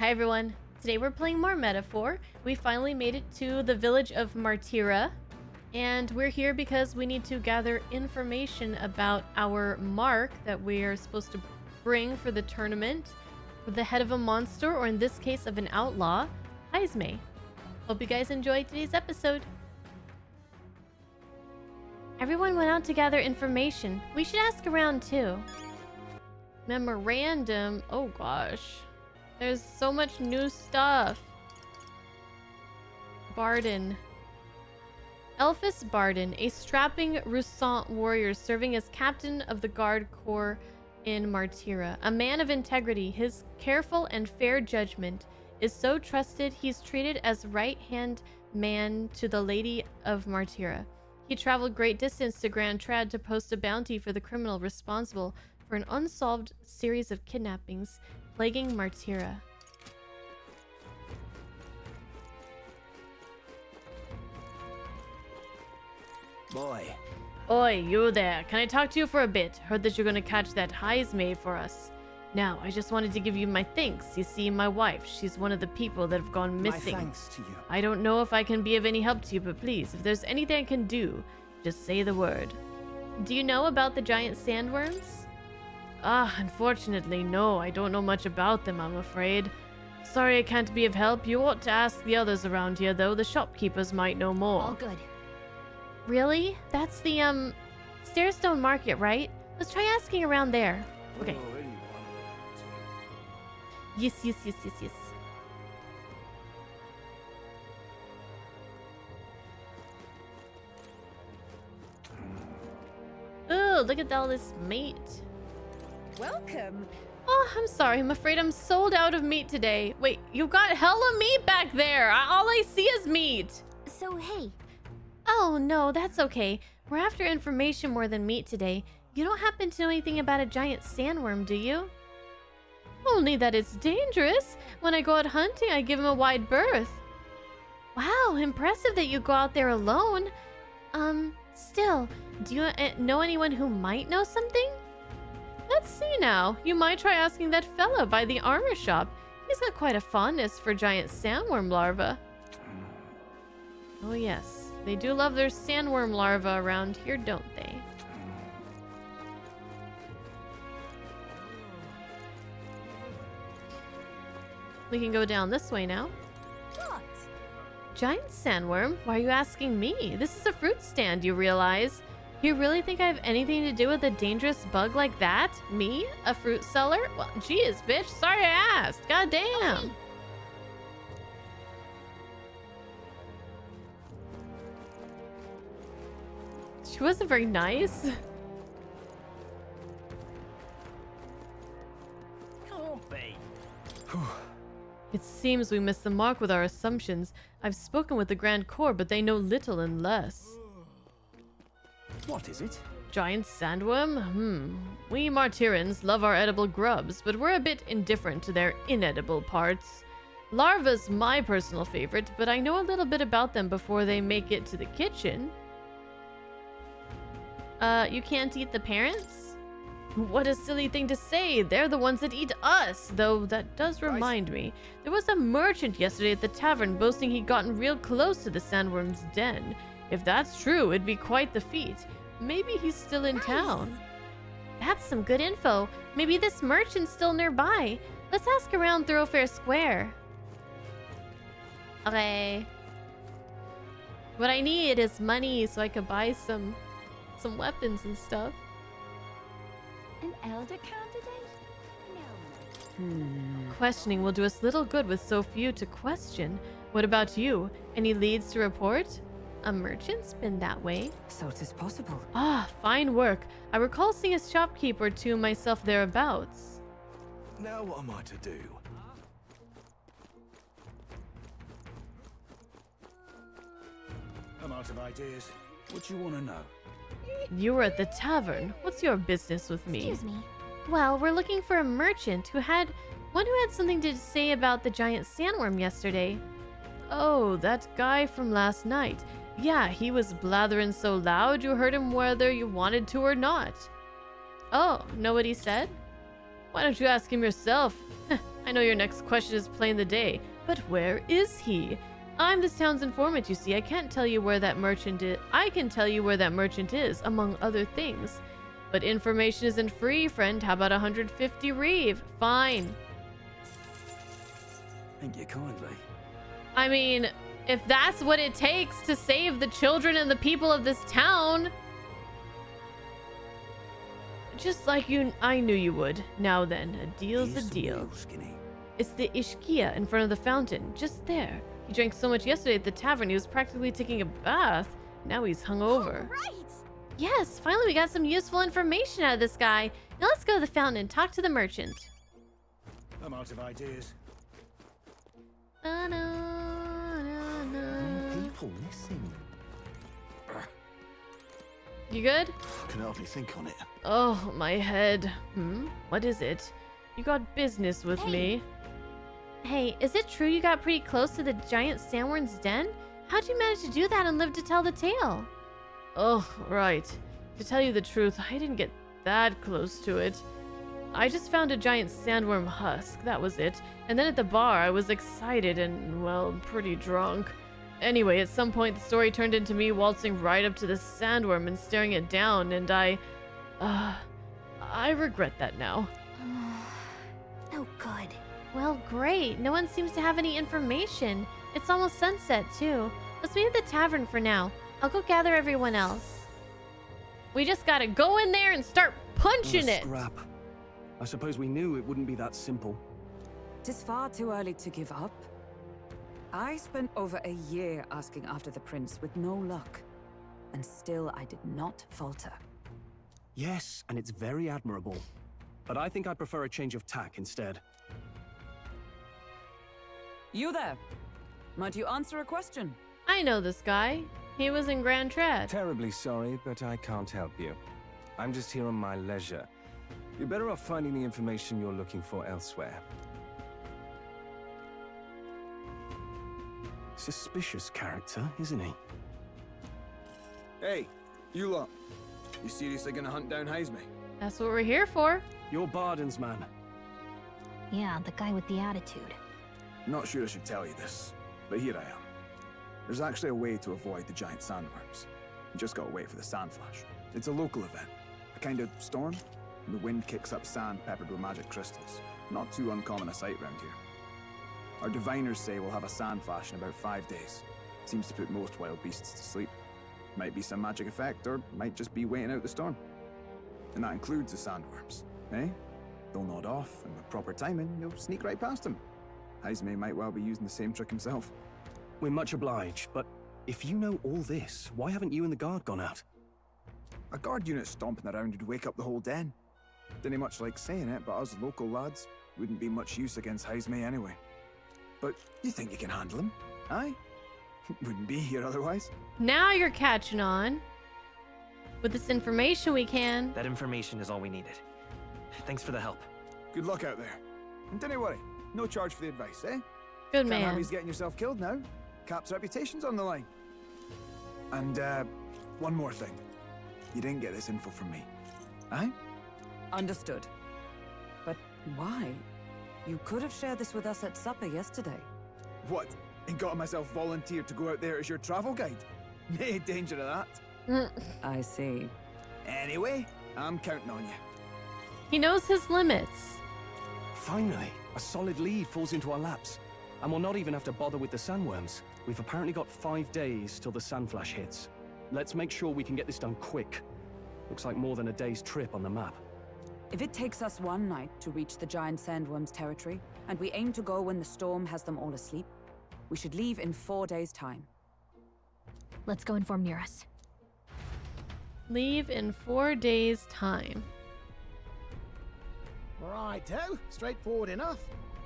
Hi everyone, today we're playing more Metaphor. We finally made it to the village of Martira, and we're here because we need to gather information about our mark that we are supposed to bring for the tournament with the head of a monster, or in this case of an outlaw, Heisme. Hope you guys enjoyed today's episode. Everyone went out to gather information. We should ask around too. Memorandum, oh gosh. There's so much new stuff. Barden. Elphus Barden, a strapping Roussant warrior serving as captain of the guard corps in Martira. A man of integrity, his careful and fair judgment is so trusted he's treated as right-hand man to the Lady of Martira. He traveled great distance to Grand Trad to post a bounty for the criminal responsible for an unsolved series of kidnappings plaguing Martira. Boy. Oi, you there. Can I talk to you for a bit? Heard that you're gonna catch that Heisme for us. Now, I just wanted to give you my thanks. You see, my wife, she's one of the people that have gone missing. My thanks to you. I don't know if I can be of any help to you, but please, if there's anything I can do, just say the word. Do you know about the giant sandworms? Unfortunately, no. I don't know much about them, I'm afraid. Sorry I can't be of help. You ought to ask the others around here, though. The shopkeepers might know more. All good. Really? That's the, Stairstone Market, right? Let's try asking around there. Okay. Yes. Oh, look at all this meat. Welcome. Oh, I'm sorry. I'm afraid I'm sold out of meat today. Wait, you've got hella meat back there. All I see is meat. So, hey. Oh, no, that's okay. We're after information more than meat today. You don't happen to know anything about a giant sandworm, do you? Only that it's dangerous. When I go out hunting, I give him a wide berth. Wow, impressive that you go out there alone. Still, do you know anyone who might know something? Let's see now. You might try asking that fella by the armor shop. He's got quite a fondness for giant sandworm larvae. Oh yes, they do love their sandworm larvae around here, don't they? We can go down this way now. What? Giant sandworm? Why are you asking me? This is a fruit stand, you realize? You really think I have anything to do with a dangerous bug like that? Me? A fruit seller? Well, geez, bitch. Sorry I asked. God damn. Okay. She wasn't very nice. Can't be. It seems we missed the mark with our assumptions. I've spoken with the Grand Corps, but they know little and less. What is it? Giant sandworm? We Martirans love our edible grubs, but we're a bit indifferent to their inedible parts. Larva's my personal favorite, but I know a little bit about them before they make it to the kitchen. You can't eat the parents? What a silly thing to say. They're the ones that eat us. Though that does remind me. There was a merchant yesterday at the tavern boasting he'd gotten real close to the sandworm's den. If that's true, it'd be quite the feat. Maybe he's still in town. That's some good info. Maybe this merchant's still nearby. Let's ask around Thoroughfare Square. Okay. What I need is money so I could buy some weapons and stuff. An elder candidate? No. Questioning will do us little good with so few to question. What about you? Any leads to report? A merchant's been that way. So it is possible. Fine work. I recall seeing a shopkeeper to myself thereabouts. Now what am I to do? I'm out of ideas. What do you want to know? You were at the tavern. What's your business with me? Excuse me. Well, we're looking for a merchant who had something to say about the giant sandworm yesterday. Oh, that guy from last night. Yeah, he was blathering so loud you heard him whether you wanted to or not. Oh, know what he said? Why don't you ask him yourself? I know your next question is plain the day, but where is he? I'm this town's informant, you see. I can't tell you where that merchant is. I can tell you where that merchant is, among other things. But information isn't free, friend. How about 150 reeve? Fine. Thank you kindly. I mean, if that's what it takes to save the children and the people of this town. Just like I knew you would. Now then, a deal's a deal. Skinny. It's the Ishkia in front of the fountain, just there. He drank so much yesterday at the tavern, he was practically taking a bath. Now he's hungover. Right. Yes, finally we got some useful information out of this guy. Now let's go to the fountain and talk to the merchant. I'm out of ideas. People missing. You good? Can hardly think on it. Oh, my head. What is it? You got business with me. Hey, is it true you got pretty close to the giant sandworm's den? How'd you manage to do that and live to tell the tale? Oh, right. To tell you the truth, I didn't get that close to it. I just found a giant sandworm husk, that was it. And then at the bar, I was excited and, well, pretty drunk. Anyway, at some point, the story turned into me waltzing right up to the sandworm and staring it down, and I regret that now. Oh, good. Well, great. No one seems to have any information. It's almost sunset, too. Let's meet at the tavern for now. I'll go gather everyone else. We just gotta go in there and start punching it. Scrap. I suppose we knew it wouldn't be that simple. Tis far too early to give up. I spent over a year asking after the prince with no luck. And still I did not falter. Yes, and it's very admirable. But I think I'd prefer a change of tack instead. You there? Might you answer a question? I know this guy. He was in Grand Trad. Terribly sorry, but I can't help you. I'm just here on my leisure. You're better off finding the information you're looking for elsewhere. Suspicious character, isn't he? Hey, you lot. You seriously gonna hunt down Heisme? That's what we're here for. You're Barden's man. Yeah, the guy with the attitude. Not sure I should tell you this, but here I am. There's actually a way to avoid the giant sandworms. You just gotta wait for the sand flash. It's a local event, a kind of storm, and the wind kicks up sand peppered with magic crystals. Not too uncommon a sight round here. Our diviners say we'll have a sand flash in about 5 days. Seems to put most wild beasts to sleep. Might be some magic effect, or might just be waiting out the storm. And that includes the sandworms, eh? They'll nod off, and with proper timing, you'll sneak right past them. Heisme might well be using the same trick himself. We're much obliged, but if you know all this, why haven't you and the guard gone out? A guard unit stomping around would wake up the whole den. Didn't much like saying it, but us local lads wouldn't be much use against Heisme anyway. But you think you can handle him? Aye? Wouldn't be here otherwise. Now you're catching on. With this information we can. That information is all we needed. Thanks for the help. Good luck out there. And don't worry, no charge for the advice, eh? Good Can't have man. he's getting yourself killed now. Cap's reputation's on the line. And, one more thing. You didn't get this info from me. Aye? Understood. But why? You could have shared this with us at supper yesterday. What? And got myself volunteered to go out there as your travel guide? Nay danger of that. I see. Anyway, I'm counting on you. He knows his limits. Finally, a solid lead falls into our laps. And we'll not even have to bother with the sandworms. We've apparently got 5 days till the sandflash hits. Let's make sure we can get this done quick. Looks like more than a day's trip on the map. If it takes us one night to reach the giant sandworm's territory, and we aim to go when the storm has them all asleep, we should leave in 4 days' time. Let's go inform Muris. Leave in 4 days' time. Righto, straightforward enough.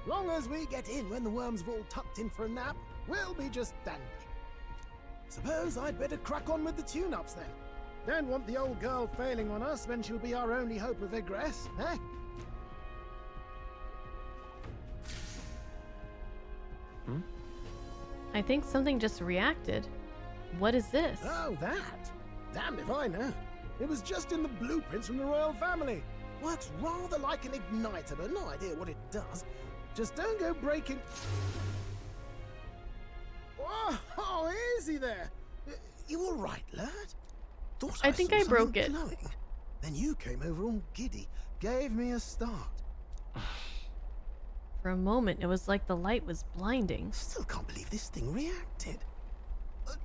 Long as we get in when the worms have all tucked in for a nap, we'll be just dandy. Suppose I'd better crack on with the tune-ups then. Don't want the old girl failing on us when she'll be our only hope of egress, eh? I think something just reacted. What is this? Oh, that? Damned if I know. It was just in the blueprints from the royal family. Works rather like an igniter, but no idea what it does. Just don't go breaking... Oh, easy there. You all right, lad? Thought I think saw I broke something it. glowing. Then you came over all giddy, gave me a start. For a moment, it was like the light was blinding. Still can't believe this thing reacted.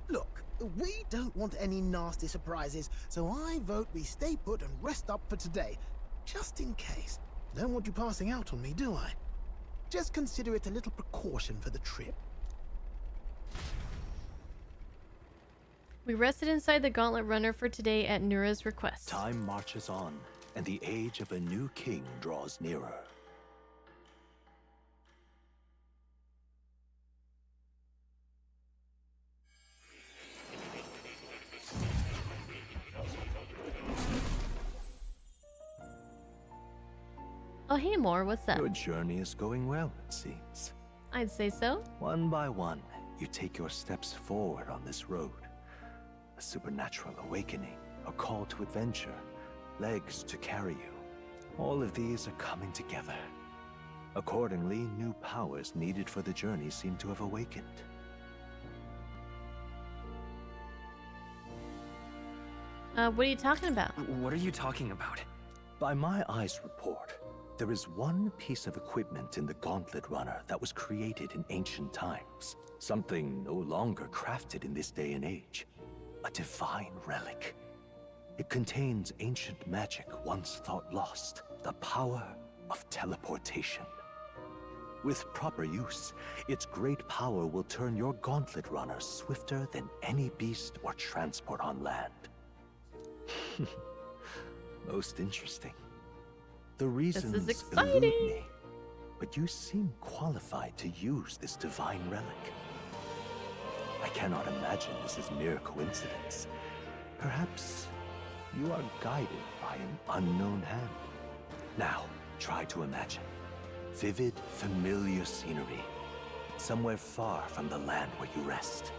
Look, we don't want any nasty surprises, so I vote we stay put and rest up for today, just in case. Don't want you passing out on me, do I? Just consider it a little precaution for the trip. We rested inside the Gauntlet Runner for today at Nura's request. Time marches on, and the age of a new king draws nearer. Oh, hey, Moore, what's up? Your journey is going well, it seems. I'd say so. One by one, you take your steps forward on this road. A supernatural awakening, a call to adventure, legs to carry you. All of these are coming together. Accordingly, new powers needed for the journey seem to have awakened. What are you talking about? What are you talking about? By my eyes report, there is one piece of equipment in the Gauntlet Runner that was created in ancient times. Something no longer crafted in this day and age. A divine relic. It contains ancient magic once thought lost. The power of teleportation. With proper use, its great power will turn your Gauntlet Runner swifter than any beast or transport on land. Most interesting. The reasons is elude exciting. me, but you seem qualified to use this divine relic. I cannot imagine this is mere coincidence. Perhaps you are guided by an unknown hand. Now, try to imagine. Vivid, familiar scenery. Somewhere far from the land where you rest.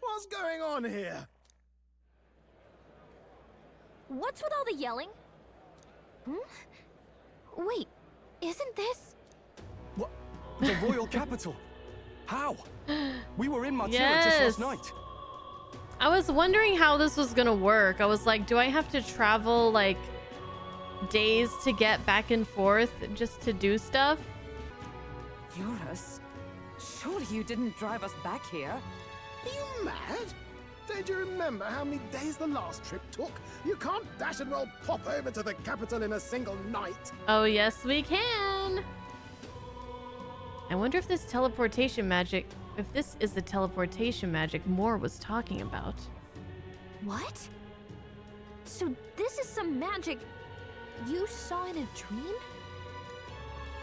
What's going on here? What's with all the yelling? Wait, isn't this... What? The royal capital? How? We were in Matira just Yes. last night. I was wondering how this was gonna work. I was like, do I have to travel like days to get back and forth just to do stuff? Eurus, surely you didn't drive us back here? Are you mad? Don't you remember how many days the last trip took? You can't dash and roll pop over to the capital in a single night. Oh, yes, we can. I wonder if this is the teleportation magic Moore was talking about. What? So this is some magic you saw in a dream?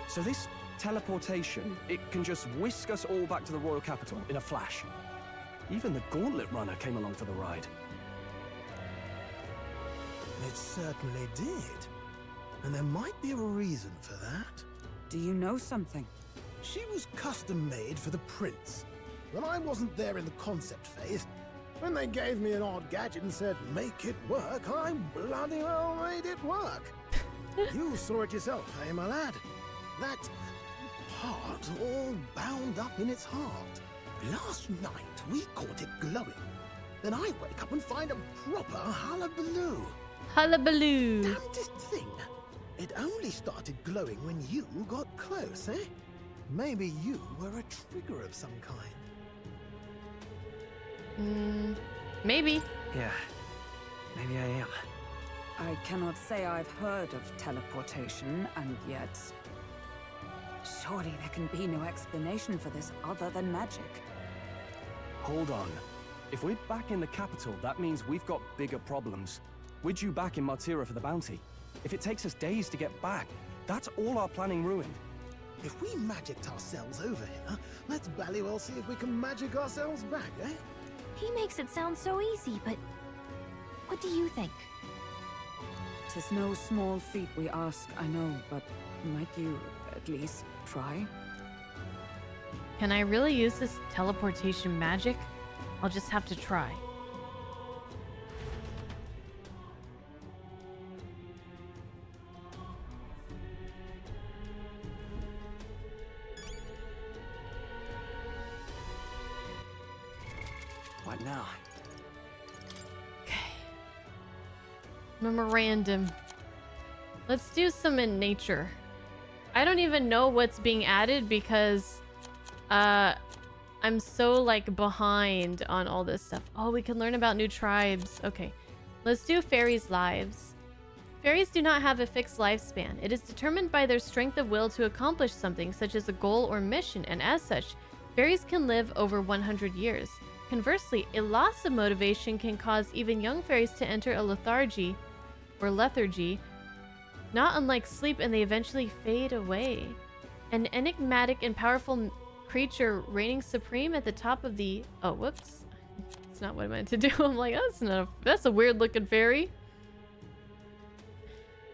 So this teleportation, it can just whisk us all back to the royal capital in a flash. Even the Gauntlet Runner came along for the ride. It certainly did. And there might be a reason for that. Do you know something? She was custom made for the prince. When I wasn't there in the concept phase, when they gave me an odd gadget and said, make it work, I bloody well made it work. You saw it yourself, eh, my lad? That part all bound up in its heart. Last night, we caught it glowing. Then I wake up and find a proper hullabaloo. Hullabaloo. Damnedest thing. It only started glowing when you got close, eh? Maybe you were a trigger of some kind. Maybe. Yeah, maybe I am. I cannot say I've heard of teleportation, and yet... surely there can be no explanation for this other than magic. Hold on. If we're back in the capital, that means we've got bigger problems. We're due back in Matira for the bounty. If it takes us days to get back, that's all our planning ruined. If we magicked ourselves over here, let's bally well see if we can magic ourselves back, eh? He makes it sound so easy, but what do you think? 'Tis no small feat we ask, I know, but might you at least try? Can I really use this teleportation magic? I'll just have to try. What now? Okay. Memorandum. Let's do some in nature. I don't even know what's being added because I'm so like behind on all this stuff. Oh, we can learn about new tribes. Okay. Let's do fairies' lives. Fairies do not have a fixed lifespan. It is determined by their strength of will to accomplish something, such as a goal or mission, and as such, fairies can live over 100 years. Conversely, a loss of motivation can cause even young fairies to enter a lethargy, not unlike sleep, and they eventually fade away. An enigmatic and powerful creature reigning supreme at the top of the... Oh, whoops. That's not what I meant to do. I'm like, that's a weird looking fairy.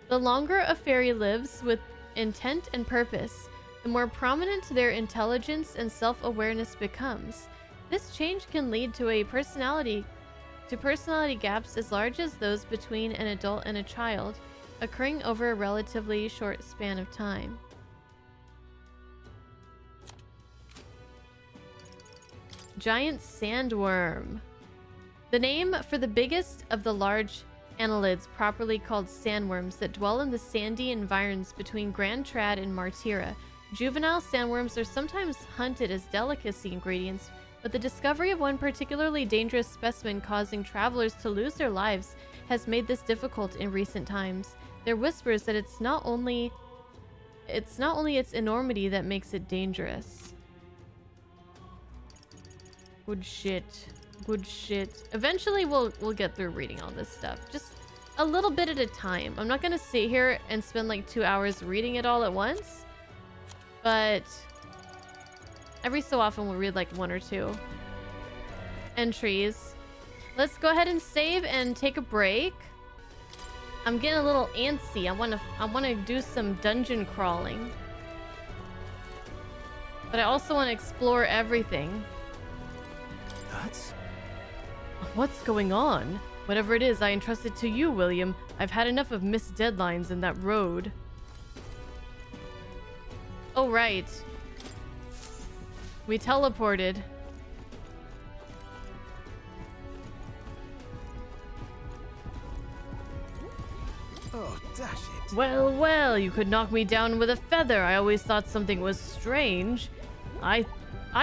The longer a fairy lives with intent and purpose, the more prominent their intelligence and self-awareness becomes. This change can lead to personality gaps as large as those between an adult and a child, occurring over a relatively short span of time. Giant sandworm. The name for the biggest of the large annelids, properly called sandworms, that dwell in the sandy environs between Grand Trad and Martira. Juvenile sandworms are sometimes hunted as delicacy ingredients, but the discovery of one particularly dangerous specimen causing travelers to lose their lives has made this difficult in recent times. There are whispers that it's not only its enormity that makes it dangerous. Good shit. Good shit. Eventually we'll get through reading all this stuff. Just a little bit at a time. I'm not gonna sit here and spend like 2 hours reading it all at once. But every so often we'll read like 1 or 2 entries. Let's go ahead and save and take a break. I'm getting a little antsy. I wanna do some dungeon crawling. But I also want to explore everything. That's... What's going on? Whatever it is, I entrust it to you, William. I've had enough of missed deadlines in that road. Oh, right. We teleported. Oh, dash it. Well, well, you could knock me down with a feather. I always thought something was strange. I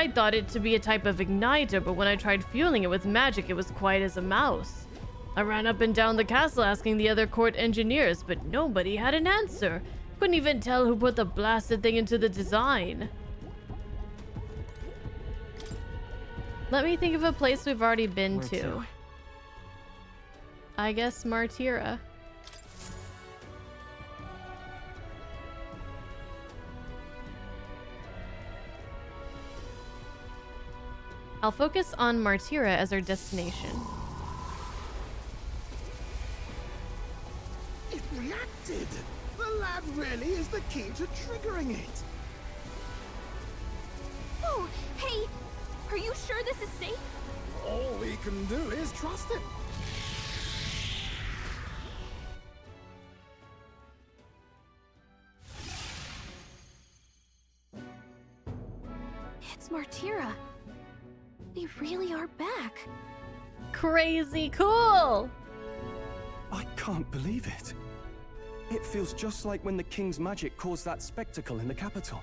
thought it to be a type of igniter, but when I tried fueling it with magic, it was quiet as a mouse. I ran up and down the castle asking the other court engineers, but nobody had an answer. Couldn't even tell who put the blasted thing into the design. Let me think of a place we've already been to. I guess Martira. I'll focus on Martira as our destination. It reacted! The lad really is the key to triggering it! Oh, hey! Are you sure this is safe? All we can do is trust him. It's Martira. We really are back. Crazy cool! I can't believe it. It feels just like when the king's magic caused that spectacle in the capital.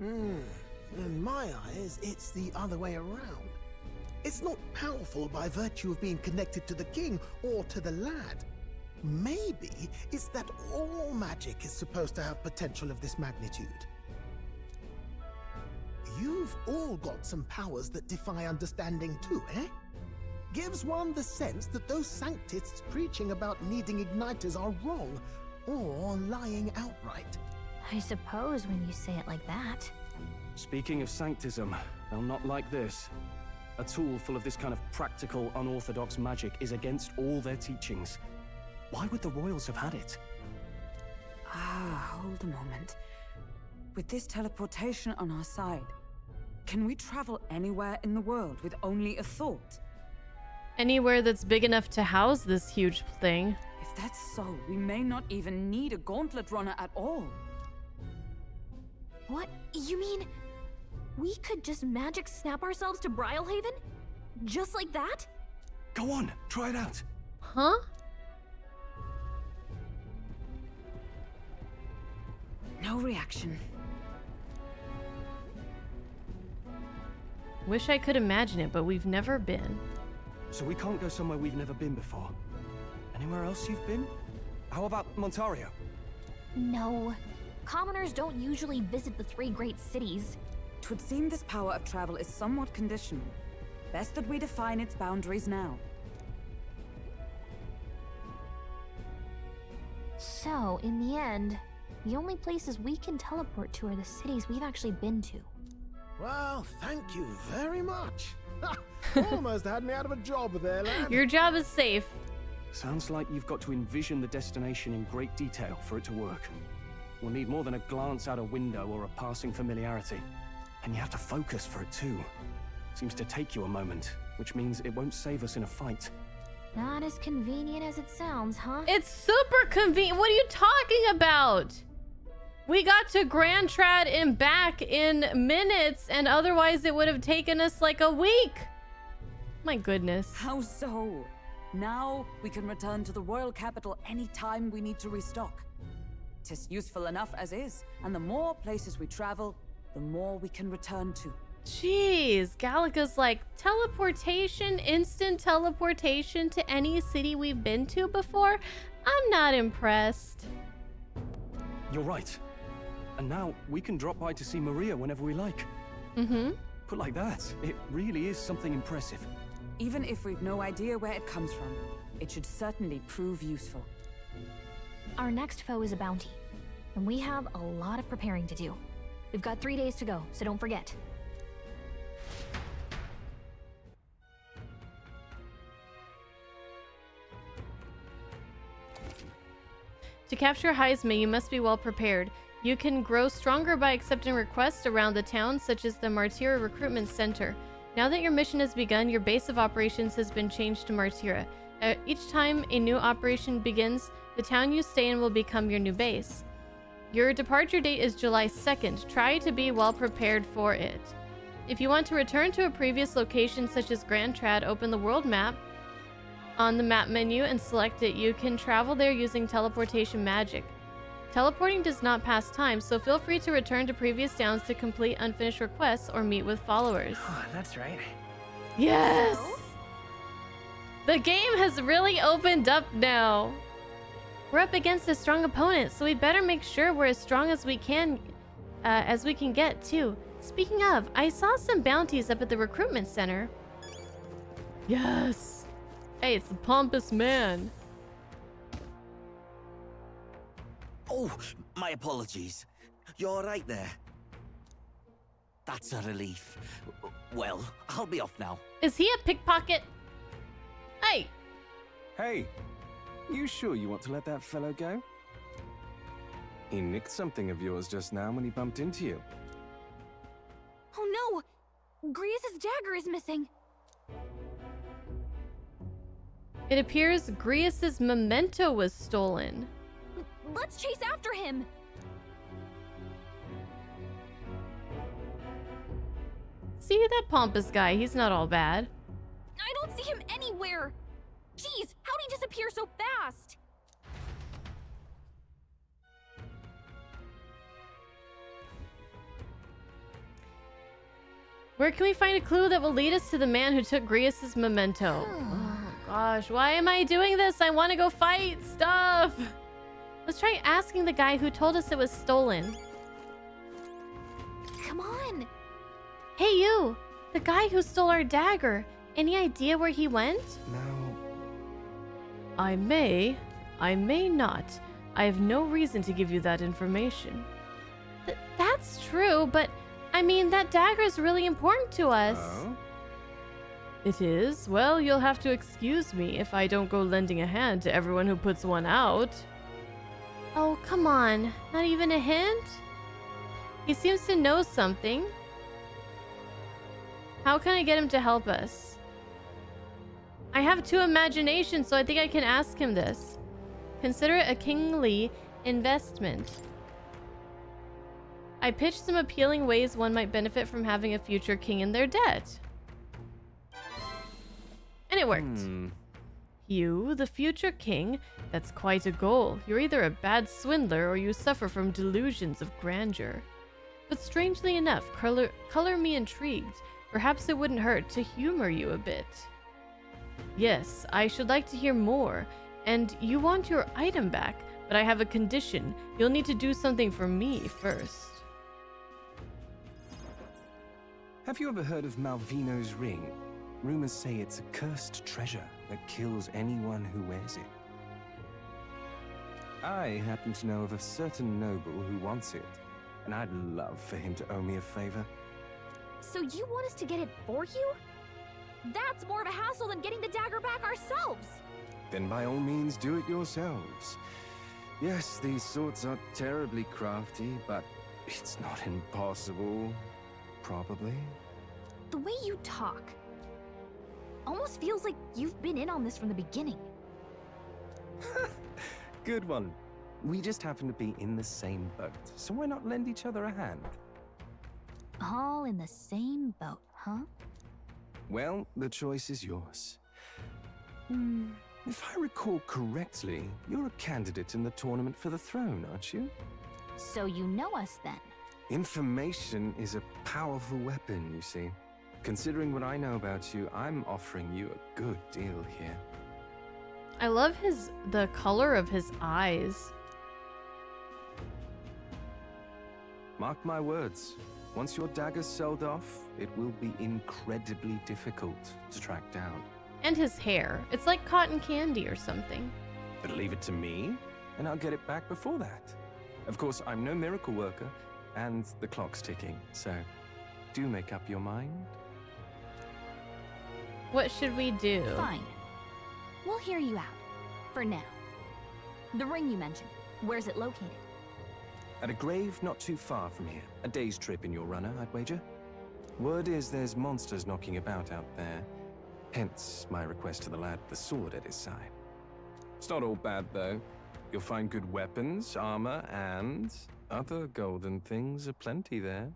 In my eyes, it's the other way around. It's not powerful by virtue of being connected to the king or to the lad. Maybe it's that all magic is supposed to have potential of this magnitude. You've all got some powers that defy understanding too, eh? Gives one the sense that those sanctists preaching about needing igniters are wrong, or lying outright. I suppose when you say it like that. Speaking of sanctism, they'll not like this. A tool full of this kind of practical, unorthodox magic is against all their teachings. Why would the royals have had it? Hold a moment. With this teleportation on our side, can we travel anywhere in the world with only a thought? Anywhere that's big enough to house this huge thing. If that's so, we may not even need a gauntlet runner at all. What? You mean we could just magic snap ourselves to Brylehaven? Just like that? Go on, try it out. Huh? No reaction. Wish I could imagine it, but we've never been. So we can't go somewhere we've never been before. Anywhere else you've been? How about Montario? No. Commoners don't usually visit the 3 great cities. 'Twould seem this power of travel is somewhat conditional. Best that we define its boundaries now. So, in the end, the only places we can teleport to are the cities we've actually been to. Well, thank you very much. Almost had me out of a job there, lad. Your job is safe. Sounds like you've got to envision the destination in great detail for it to work. We'll need more than a glance out a window or a passing familiarity. And you have to focus for it too. Seems to take you a moment, which means it won't save us in a fight. Not as convenient as it sounds, huh? It's super convenient. What are you talking about? We got to Grand Trad and back in minutes, and otherwise it would have taken us like a week. My goodness. How so? Now we can return to the royal capital anytime we need to restock. 'Tis useful enough as is, and the more places we travel, the more we can return to. Jeez, Gallica's like, teleportation, instant teleportation to any city we've been to before? I'm not impressed. You're right. And now we can drop by to see Maria whenever we like. Mm-hmm. Put like that, it really is something impressive. Even if we've no idea where it comes from, it should certainly prove useful. Our next foe is a bounty, and we have a lot of preparing to do. We've got 3 days to go, so don't forget. To capture Heisma, you must be well prepared. You can grow stronger by accepting requests around the town, such as the Martyra Recruitment Center. Now that your mission has begun, your base of operations has been changed to Martyra. Each time a new operation begins, the town you stay in will become your new base. Your departure date is July 2nd. Try to be well prepared for it. If you want to return to a previous location such as Grand Trad, open the world map on the map menu and select it. You can travel there using teleportation magic. Teleporting does not pass time, so feel free to return to previous towns to complete unfinished requests or meet with followers. Oh, that's right. Yes! The game has really opened up now. We're up against a strong opponent, so we better make sure we're as strong as we can get too. Speaking of, I saw some bounties up at the recruitment center. Yes! Hey, it's the pompous man. Oh, my apologies. You're right there. That's a relief. Well, I'll be off now. Is he a pickpocket? Hey! Hey! You sure you want to let that fellow go? He nicked something of yours just now when he bumped into you. Oh no! Grius's dagger is missing! It appears Grius's memento was stolen. Let's chase after him! See that pompous guy, he's not all bad. I don't see him anywhere! Jeez, how'd he disappear so fast? Where can we find a clue that will lead us to the man who took Grius's memento? Oh gosh, why am I doing this? I want to go fight stuff! Let's try asking the guy who told us it was stolen. Come on! Hey you! The guy who stole our dagger. Any idea where he went? Now... I may not. I have no reason to give you that information. That's true, but I mean, that dagger is really important to us. Oh? It is? Well, you'll have to excuse me if I don't go lending a hand to everyone who puts one out. Oh, come on. Not even a hint? He seems to know something. How can I get him to help us? I have 2 imaginations, so I think I can ask him this. Consider it a kingly investment. I pitched some appealing ways one might benefit from having a future king in their debt. And it worked. You, the future king? That's quite a goal. You're either a bad swindler or you suffer from delusions of grandeur. But strangely enough, color me intrigued. Perhaps it wouldn't hurt to humor you a bit. Yes, I should like to hear more. And you want your item back, but I have a condition. You'll need to do something for me first. Have you ever heard of Malvino's ring? Rumors say it's a cursed treasure that kills anyone who wears it. I happen to know of a certain noble who wants it, and I'd love for him to owe me a favor. So you want us to get it for you? That's more of a hassle than getting the dagger back ourselves. Then by all means do it yourselves. Yes, these swords are terribly crafty, but it's not impossible. Probably. The way you talk almost feels like you've been in on this from the beginning. Good one. We just happen to be in the same boat, so why not lend each other a hand? All in the same boat, huh? Well, the choice is yours. If I recall correctly, you're a candidate in the tournament for the throne, aren't you? So you know us then? Information is a powerful weapon, you see. Considering what I know about you, I'm offering you a good deal here. I love the color of his eyes. Mark my words. Once your dagger's sold off, it will be incredibly difficult to track down. And his hair. It's like cotton candy or something. But leave it to me, and I'll get it back before that. Of course, I'm no miracle worker, and the clock's ticking, so do make up your mind. What should we do? Fine. We'll hear you out. For now. The ring you mentioned, where's it located? At a grave not too far from here. A day's trip in your runner, I'd wager. Word is there's monsters knocking about out there. Hence my request to the lad with the sword at his side. It's not all bad, though. You'll find good weapons, armor, and other golden things aplenty there.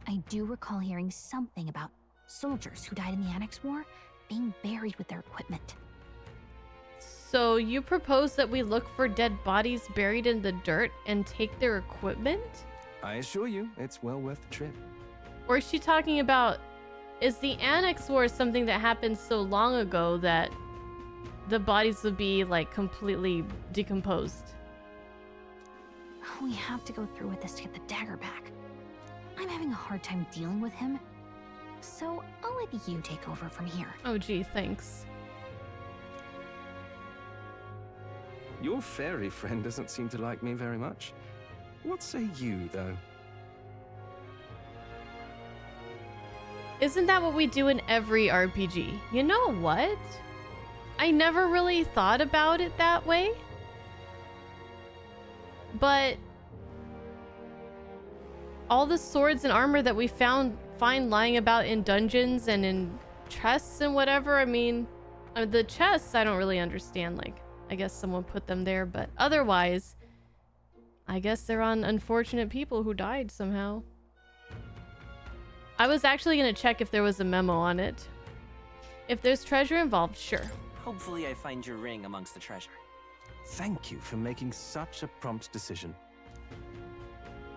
I do recall hearing something about soldiers who died in the Annex War being buried with their equipment. So you propose that we look for dead bodies buried in the dirt and take their equipment? I assure you, it's well worth the trip. Or is she talking about, is the Annex War something that happened so long ago that the bodies would be like completely decomposed? We have to go through with this to get the dagger back. I'm having a hard time dealing with him, so I'll let you take over from here. Oh gee, thanks. Your fairy friend doesn't seem to like me very much. What say you, though? Isn't that what we do in every RPG? You know what? I never really thought about it that way. But all the swords and armor that we find lying about in dungeons and in chests and whatever, I mean, the chests I don't really understand. Like, I guess someone put them there, but otherwise, I guess they're on unfortunate people who died somehow. I was actually going to check if there was a memo on it. If there's treasure involved, sure. Hopefully I find your ring amongst the treasure. Thank you for making such a prompt decision.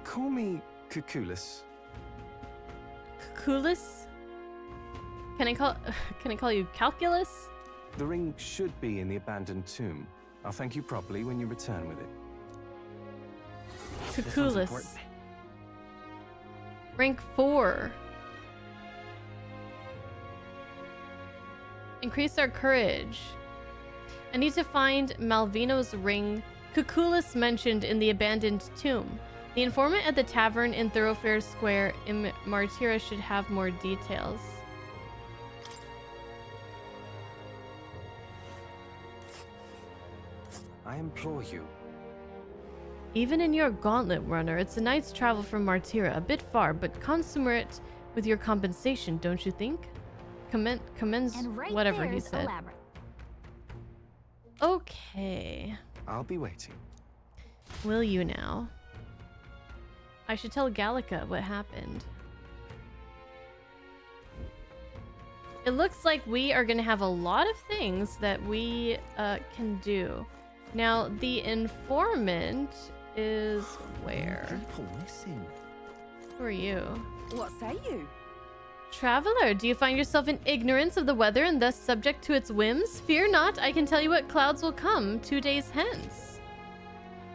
Call me Cuculus. Cuculus? Can I call you Calculus? The ring should be in the abandoned tomb. I'll thank you properly when you return with it. Cuculus. Rank 4. Increase our courage. I need to find Malvino's ring. Cuculus mentioned in the abandoned tomb. The informant at the tavern in Thoroughfare Square in Martira should have more details. I implore you. Even in your gauntlet runner, it's a night's travel from Martira, a bit far, but consummate with your compensation, don't you think? Commends right whatever he said. Elaborate. Okay. I'll be waiting. Will you now? I should tell Gallica what happened. it looks like we are going to have a lot of things that we can do. Now, the informant is where? People missing. Who are you? What say you? Traveler, do you find yourself in ignorance of the weather and thus subject to its whims? Fear not, I can tell you what clouds will come 2 days hence.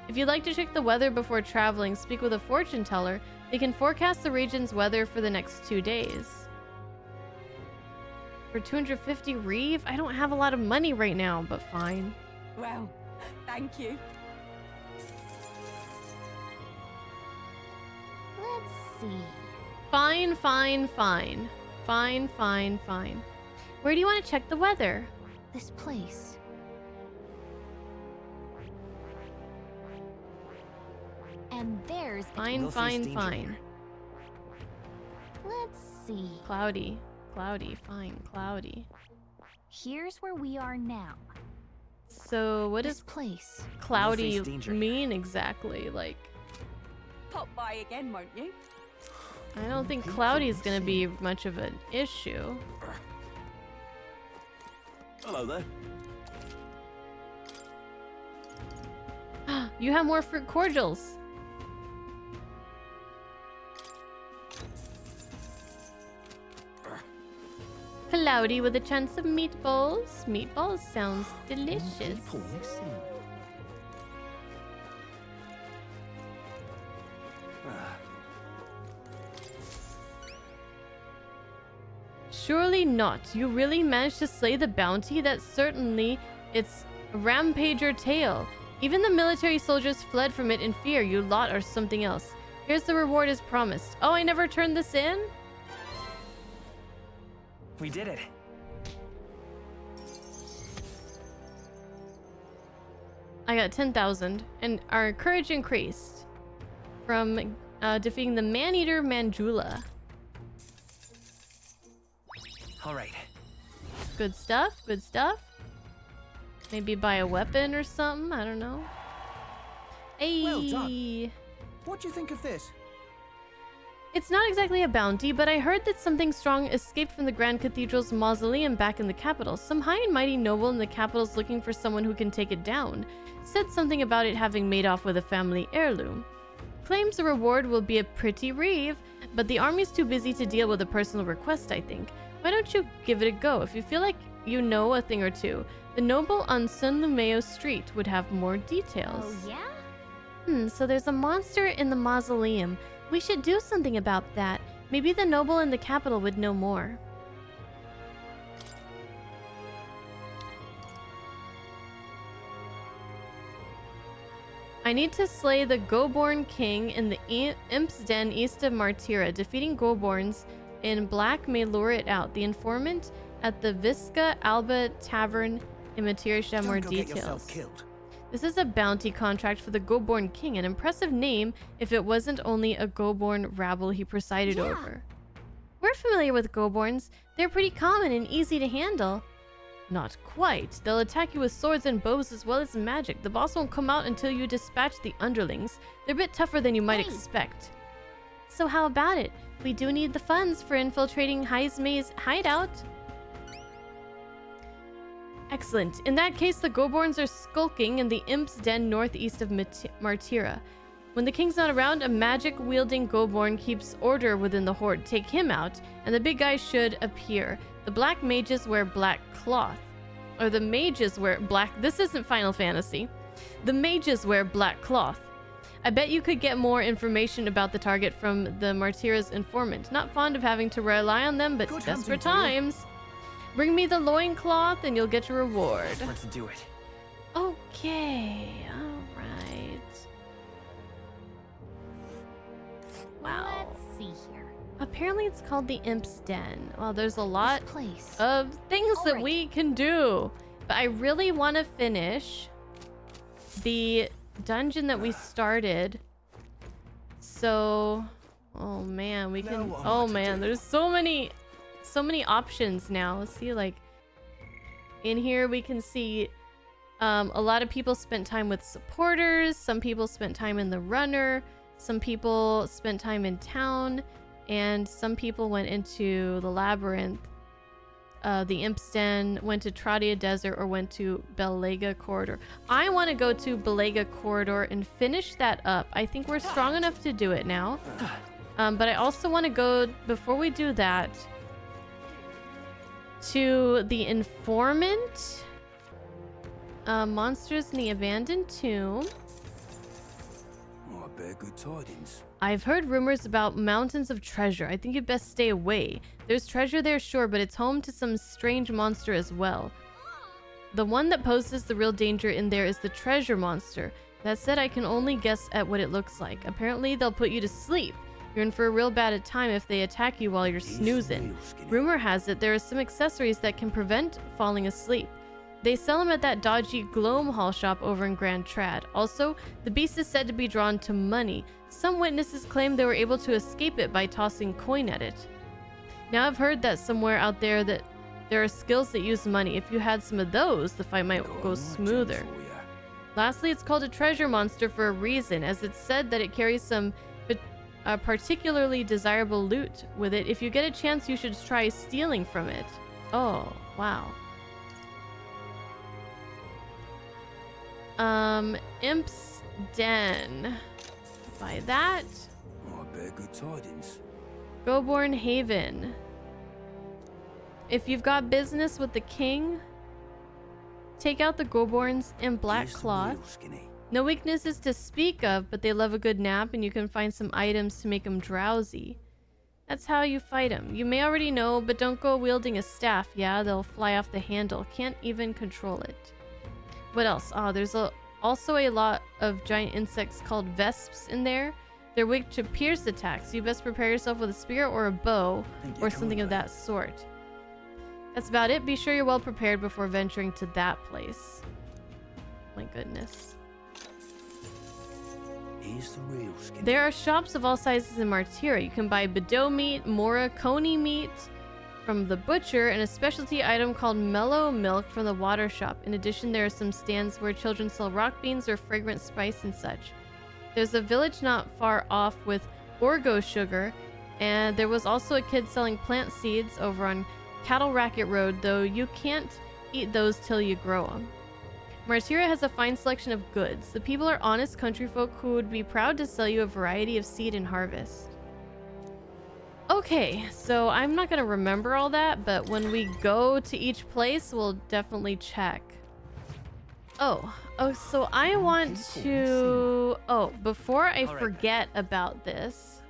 If you'd like to check the weather before traveling, speak with a fortune teller. They can forecast the region's weather for the next 2 days. For 250 reeve? I don't have a lot of money right now, but fine. Well, thank you. Let's see. Fine, fine, fine. Fine, fine, fine. Where do you want to check the weather? This place. And there's a Fine, We'll face fine, danger fine. here. Let's see. Cloudy. Cloudy, fine, cloudy. Here's where we are now. So what This does place. cloudy face danger. mean exactly? Like, Pop by again, won't you? I don't think cloudy is going to be much of an issue. Hello there. You have more fruit cordials. Cloudy with a chance of meatballs. Meatballs sounds delicious. People missing. Surely not. You really managed to slay the bounty? That's certainly its rampager tail. Even the military soldiers fled from it in fear. You lot are something else. Here's the reward as promised. Oh, I never turned this in? We did it. I got 10,000, and our courage increased from defeating the man-eater Manjula. All right. Good stuff, good stuff. Maybe buy a weapon or something, I don't know. Hey. Well done. What do you think of this? It's not exactly a bounty, but I heard that something strong escaped from the Grand Cathedral's mausoleum back in the capital. Some high and mighty noble in the capital's looking for someone who can take it down. Said something about it having made off with a family heirloom. Claims the reward will be a pretty reeve, but the army's too busy to deal with a personal request, I think. Why don't you give it a go? If you feel like you know a thing or two, the noble on San Lumeo Street would have more details. Oh, yeah? So there's a monster in the mausoleum. We should do something about that. Maybe the noble in the capital would know more. I need to slay the Goborn King in the Imp's Den east of Martira. Defeating Goborns in black may lure it out. The informant at the Visca Alba Tavern in Martira should have more Don't go get yourself details. killed. This is a bounty contract for the Goborn King, an impressive name if it wasn't only a Goborn rabble he presided over. We're familiar with Goborns. They're pretty common and easy to handle. Not quite. They'll attack you with swords and bows as well as magic. The boss won't come out until you dispatch the underlings. They're a bit tougher than you might expect. So how about it? We do need the funds for infiltrating Heismay's hideout. Excellent. In that case, the Goborns are skulking in the Imp's Den northeast of Martira. When the king's not around, a magic-wielding Goborn keeps order within the horde. Take him out, and the big guy should appear. The black mages wear black cloth. Or the mages wear black... This isn't Final Fantasy. The mages wear black cloth. I bet you could get more information about the target from the Martira's informant. Not fond of having to rely on them, but Good desperate hunting, times. Bring me the loincloth and you'll get your reward. Let's do it. Okay, alright. Wow. Let's see here. Apparently it's called the Imp's Den. Well, there's a lot This place. of things that Alright. we can do. But I really want to finish the dungeon that we started. So, oh man, we can... what Oh to man, do? there's so many options now. Let's see, like, in here we can see a lot of people spent time with supporters. Some people spent time in the runner. Some people spent time in town. And some people went into the labyrinth. the Imp's Den, went to Tradia Desert, or went to Belega Corridor. I want to go to Belega Corridor and finish that up. I think we're strong enough to do it now. But I also want to go, before we do that, to the Informant. Monsters in the Abandoned Tomb. Oh, I bear good tidings. I've heard rumors about mountains of treasure. I think you'd best stay away. There's treasure there, sure, but it's home to some strange monster as well. The one that poses the real danger in there is the treasure monster. That said, I can only guess at what it looks like. Apparently, they'll put you to sleep. You're in for a real bad time if they attack you while you're snoozing. Rumor has it there are some accessories that can prevent falling asleep. They sell them at that dodgy Gloam Hall shop over in Grand Trad. Also, the beast is said to be drawn to money. Some witnesses claim they were able to escape it by tossing coin at it. Now I've heard that somewhere out there that there are skills that use money. If you had some of those, the fight might go smoother. Lastly, it's called a treasure monster for a reason, as it's said that it carries some particularly desirable loot with it. If you get a chance, you should try stealing from it. Oh, wow. Imp's Den. Buy that. Oh, I bear good tidings. Goborn Haven. If you've got business with the king, take out the Goborns in black cloth. No weaknesses to speak of, but they love a good nap, and you can find some items to make them drowsy. That's how you fight them. You may already know, but don't go wielding a staff. Yeah, they'll fly off the handle. Can't even control it. What else? Oh, there's also a lot of giant insects called vesps in there. They're weak to pierce attacks. You best prepare yourself with a spear or a bow or something of that sort. That's about it. Be sure you're well prepared before venturing to that place. My goodness. There are shops of all sizes in Martyra. You can buy Bedeau meat, Mora Coney meat from the butcher, and a specialty item called mellow milk from the water shop. In addition, there are some stands where children sell rock beans or fragrant spice and such. There's a village not far off with Orgo sugar, and there was also a kid selling plant seeds over on Cattle Racket Road, though you can't eat those till you grow them. Martyra has a fine selection of goods. The people are honest country folk who would be proud to sell you a variety of seed and harvest. Okay, so I'm not going to remember all that, but when we go to each place, we'll definitely check. Oh, so I want to... Oh, before I forget about this,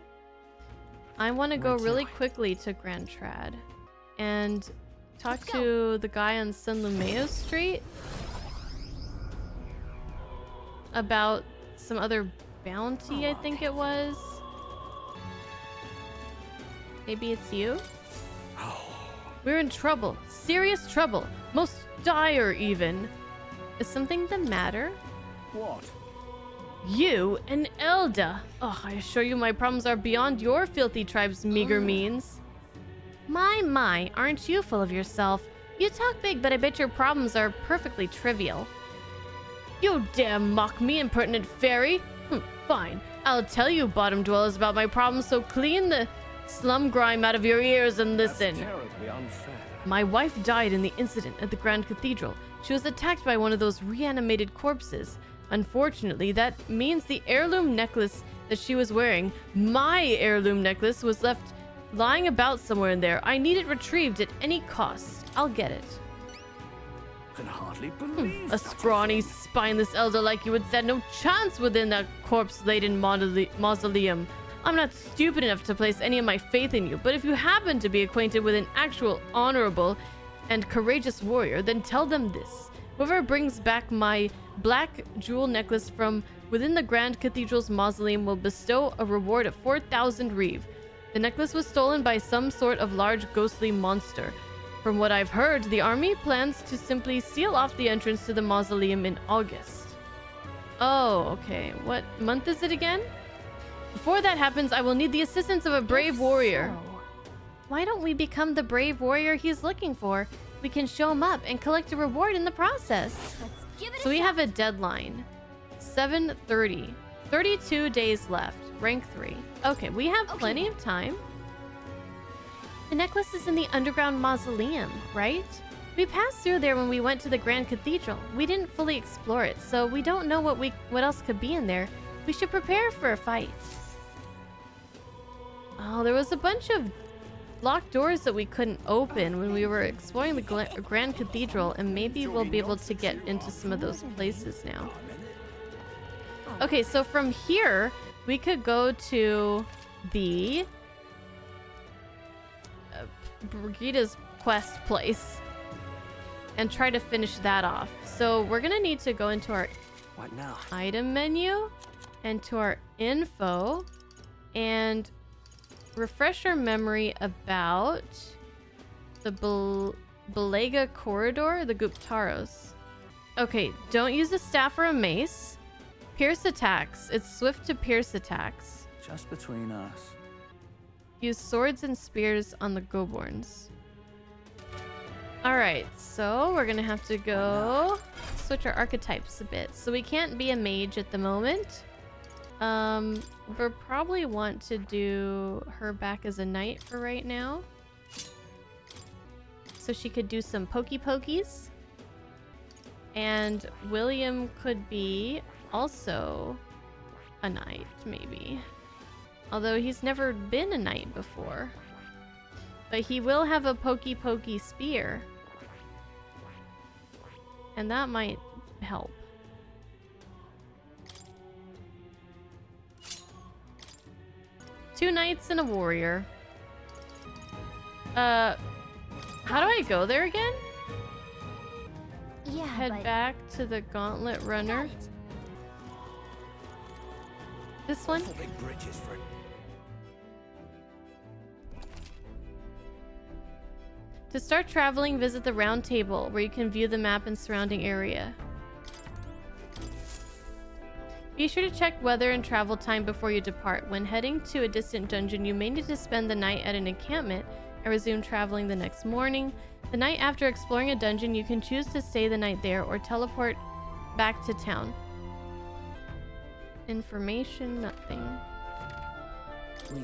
I want to go really quickly to Grand Trad and talk to the guy on San Lumeo Street about some other bounty, I think it was. Maybe it's you? We're in trouble. Serious trouble. Most dire, even. Is something the matter? What? You, an Elda. Oh, I assure you my problems are beyond your filthy tribe's meager means. My, aren't you full of yourself? You talk big, but I bet your problems are perfectly trivial. You dare mock me, impertinent fairy? Fine. I'll tell you, bottom dwellers, about my problems, so clean the slum grime out of your ears and listen. That's terribly unfair. My wife died in the incident at the Grand Cathedral. She was attacked by one of those reanimated corpses. Unfortunately, that means the heirloom necklace that she was wearing, my heirloom necklace, was left lying about somewhere in there. I need it retrieved at any cost. I'll get it. Can hardly believe A scrawny, spineless elder like you would stand no chance within that corpse-laden mausoleum. I'm not stupid enough to place any of my faith in you, but if you happen to be acquainted with an actual honorable and courageous warrior, then tell them this. Whoever brings back my black jewel necklace from within the Grand Cathedral's mausoleum will bestow a reward of 4,000 reeve. The necklace was stolen by some sort of large ghostly monster. From what I've heard, the army plans to simply seal off the entrance to the mausoleum in August. Oh, okay. What month is it again? Before that happens, I will need the assistance of a brave warrior. Why don't we become the brave warrior he's looking for? We can show him up and collect a reward in the process. So we have a deadline. 7:30. 32 days left. Rank 3. Okay, we have plenty of time. The necklace is in the underground mausoleum, right? We passed through there when we went to the Grand Cathedral. We didn't fully explore it, so we don't know what else could be in there. We should prepare for a fight. Oh, there was a bunch of locked doors that we couldn't open when we were exploring the Grand Cathedral, and maybe we'll be able to get into some of those places now. Okay, so from here, we could go to the Brigitta's quest place and try to finish that off. So we're gonna need to go into our What now? item menu and to our info and refresh our memory about the Belega corridor, the Guptaros. Okay, don't use a staff or a mace. Pierce attacks. It's swift to pierce attacks. Just between us. Use swords and spears on the Goborns. Alright, so we're gonna have to go switch our archetypes a bit. So we can't be a mage at the moment. We'll probably want to do her back as a knight for right now. So she could do some pokey pokies. And William could be also a knight, maybe. Although he's never been a knight before. But he will have a pokey pokey spear. And that might help. Two knights and a warrior. How do I go there again? Yeah, Head back to the Gauntlet Runner. This one? Big bridges for To start traveling, visit the round table where you can view the map and surrounding area. Be sure to check weather and travel time before you depart. When heading to a distant dungeon, you may need to spend the night at an encampment and resume traveling the next morning. The night after exploring a dungeon, you can choose to stay the night there or teleport back to town. Information, nothing.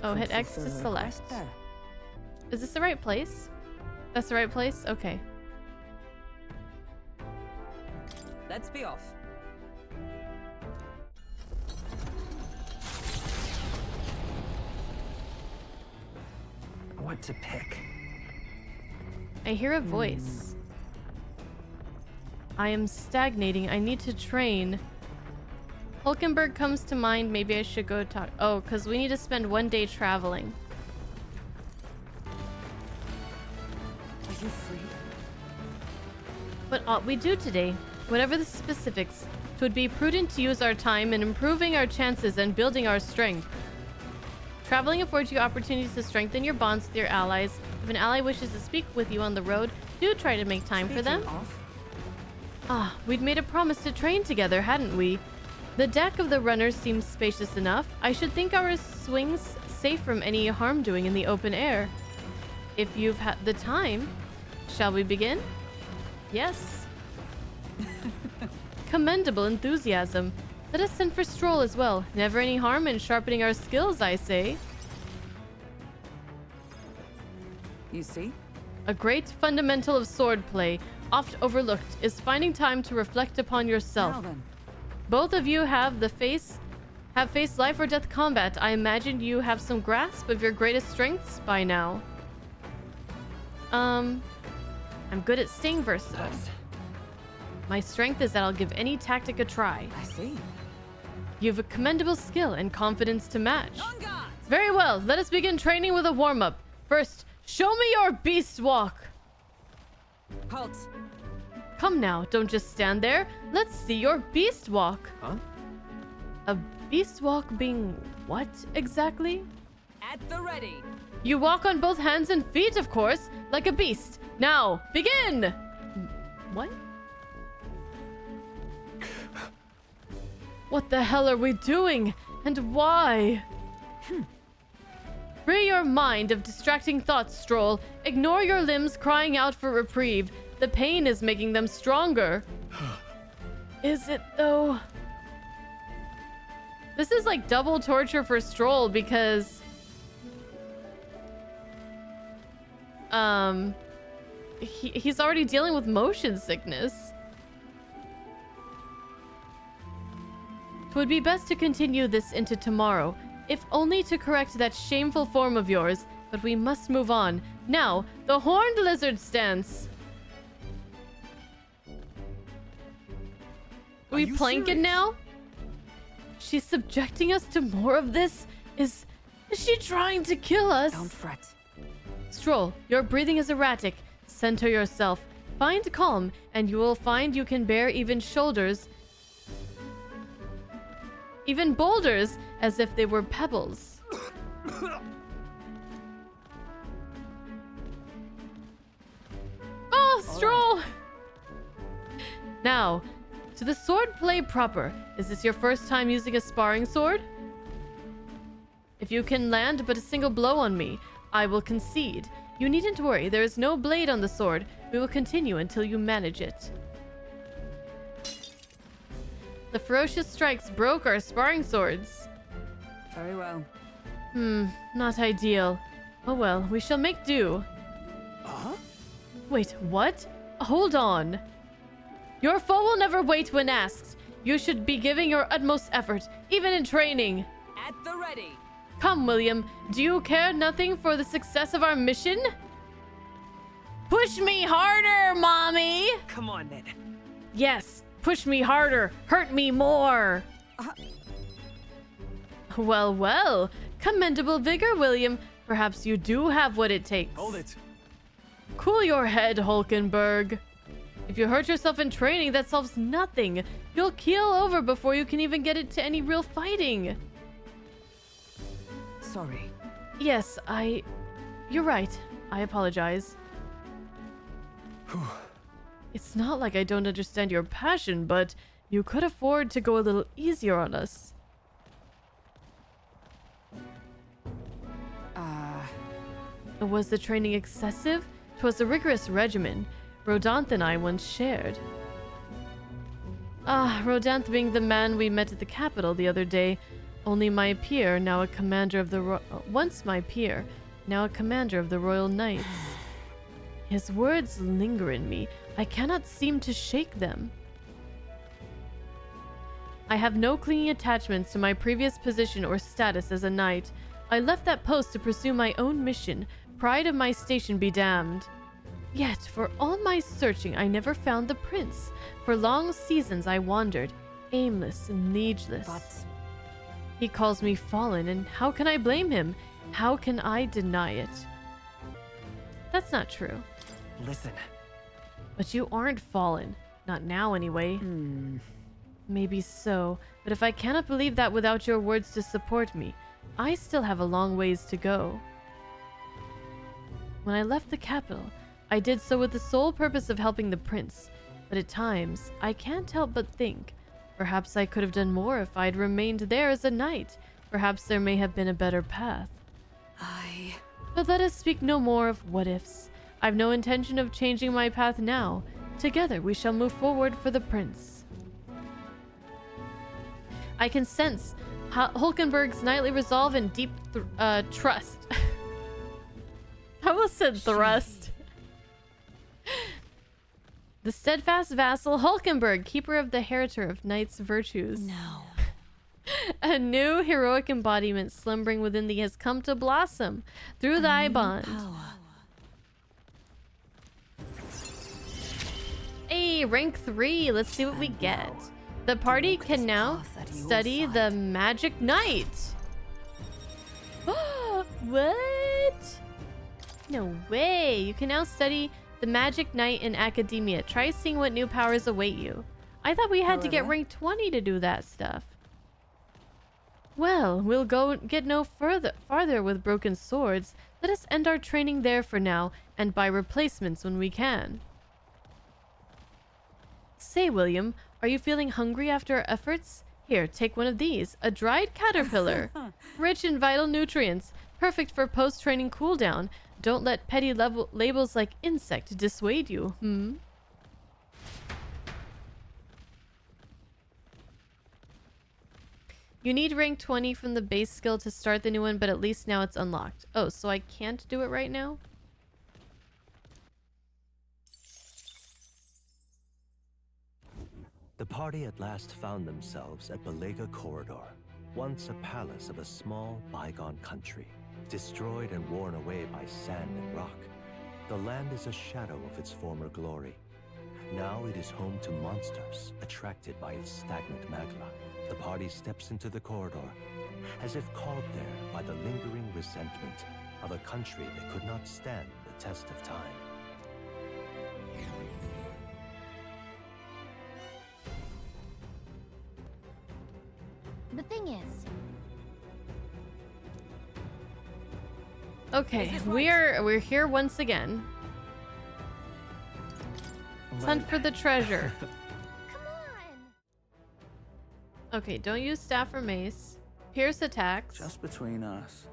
Oh, hit X to select. Is this the right place? That's the right place? Okay. Let's be off. What to pick? I hear a voice. I am stagnating. I need to train. Hulkenberg comes to mind. Maybe I should go talk. Oh, because we need to spend 1 day traveling. Are you free? What ought we do today? Whatever the specifics, it would be prudent to use our time in improving our chances and building our strength. Traveling affords you opportunities to strengthen your bonds with your allies. If an ally wishes to speak with you on the road, do try to make time for them. Ah, we'd made a promise to train together, hadn't we? The deck of the runners seems spacious enough. I should think our swings safe from any harm doing in the open air. If you've had the time, shall we begin? Yes. Commendable enthusiasm. Let us send for Stroll as well. Never any harm in sharpening our skills, I say. You see? A great fundamental of swordplay, oft overlooked, is finding time to reflect upon yourself. Now then. Both of you have faced life or death combat. I imagine you have some grasp of your greatest strengths by now. I'm good at staying versatile. My strength is that I'll give any tactic a try. I see. You have a commendable skill and confidence to match. Very well, let us begin training with a warm-up. First, show me your beast walk. Halt. Come now, don't just stand there. Let's see your beast walk. Huh? A beast walk being what exactly? At the ready. You walk on both hands and feet, of course, like a beast. Now, begin! What? What the hell are we doing? And why? Free your mind of distracting thoughts, Stroll. Ignore your limbs crying out for reprieve. The pain is making them stronger. Is it, though? This is like double torture for Stroll because he's already dealing with motion sickness. It would be best to continue this into tomorrow, if only to correct that shameful form of yours, but we must move on. Now, the horned lizard stance. Are we planking now? She's subjecting us to more of this? Is she trying to kill us? Don't fret. Stroll, your breathing is erratic. Center yourself. Find calm, and you will find you can bear even boulders, as if they were pebbles. Oh, Stroll! Now, to the sword play proper. Is this your first time using a sparring sword? If you can land but a single blow on me, I will concede. You needn't worry, there is no blade on the sword. We will continue until you manage it. The ferocious strikes broke our sparring swords. Very well. Not ideal. Oh well, we shall make do. Huh? Wait, what? Hold on. Your foe will never wait when asked. You should be giving your utmost effort, even in training. At the ready. Come, William. Do you care nothing for the success of our mission? Push me harder, Mommy! Come on, then. Yes, push me harder. Hurt me more. Well, well. Commendable vigor, William. Perhaps you do have what it takes. Hold it. Cool your head, Hulkenberg. If you hurt yourself in training, that solves nothing. You'll keel over before you can even get into any real fighting. Sorry. Yes, You're right. I apologize. It's not like I don't understand your passion, but you could afford to go a little easier on us. Was the training excessive? 'Twas a rigorous regimen. Rodanth and I once shared. Rodanth being the man we met at the capital the other day. Only my peer, now a commander of the once my peer, now a commander of the Royal Knights. His words linger in me. I cannot seem to shake them. I have no clinging attachments to my previous position or status as a knight. I left that post to pursue my own mission. Pride of my station be damned. Yet, for all my searching, I never found the prince. For long seasons I wandered, aimless and needless. But he calls me fallen, and how can I blame him? How can I deny it? That's not true. Listen. But you aren't fallen. Not now, anyway. Maybe so, but if I cannot believe that without your words to support me, I still have a long ways to go. When I left the capital, I did so with the sole purpose of helping the prince, but at times, I can't help but think, perhaps I could have done more if I'd remained there as a knight. Perhaps there may have been a better path. But let us speak no more of what-ifs. I've no intention of changing my path now. Together we shall move forward for the prince. I can sense Hulkenberg's knightly resolve and deep trust. I almost said thrust. The steadfast vassal Hulkenberg, keeper of the heritage of knight's virtues. No. A new heroic embodiment slumbering within thee has come to blossom through thy bond. Hey, rank 3. Let's see what we get. The party can now study the Magic Knight. What? No way. You can now study the Magic Knight in academia. Try seeing what new powers await you. I thought we had to get rank 20 to do that stuff. Well, we'll go get no farther with broken swords. Let us end our training there for now and buy replacements when we can. Say, William, are you feeling hungry after our efforts? Here, take one of these. A dried caterpillar. Rich in vital nutrients. Perfect for post-training cooldown. Don't let petty labels like insect dissuade you. You need rank 20 from the base skill to start the new one, but at least now it's unlocked. Oh, so I can't do it right now? The party at last found themselves at Belega Corridor, once a palace of a small, bygone country, destroyed and worn away by sand and rock. The land is a shadow of its former glory. Now it is home to monsters, attracted by its stagnant magma. The party steps into the corridor, as if called there by the lingering resentment of a country that could not stand the test of time. The thing is, Okay, we're here once again. Let's hunt for the treasure. come on! Okay, don't use staff or mace. Pierce attacks. Just between us.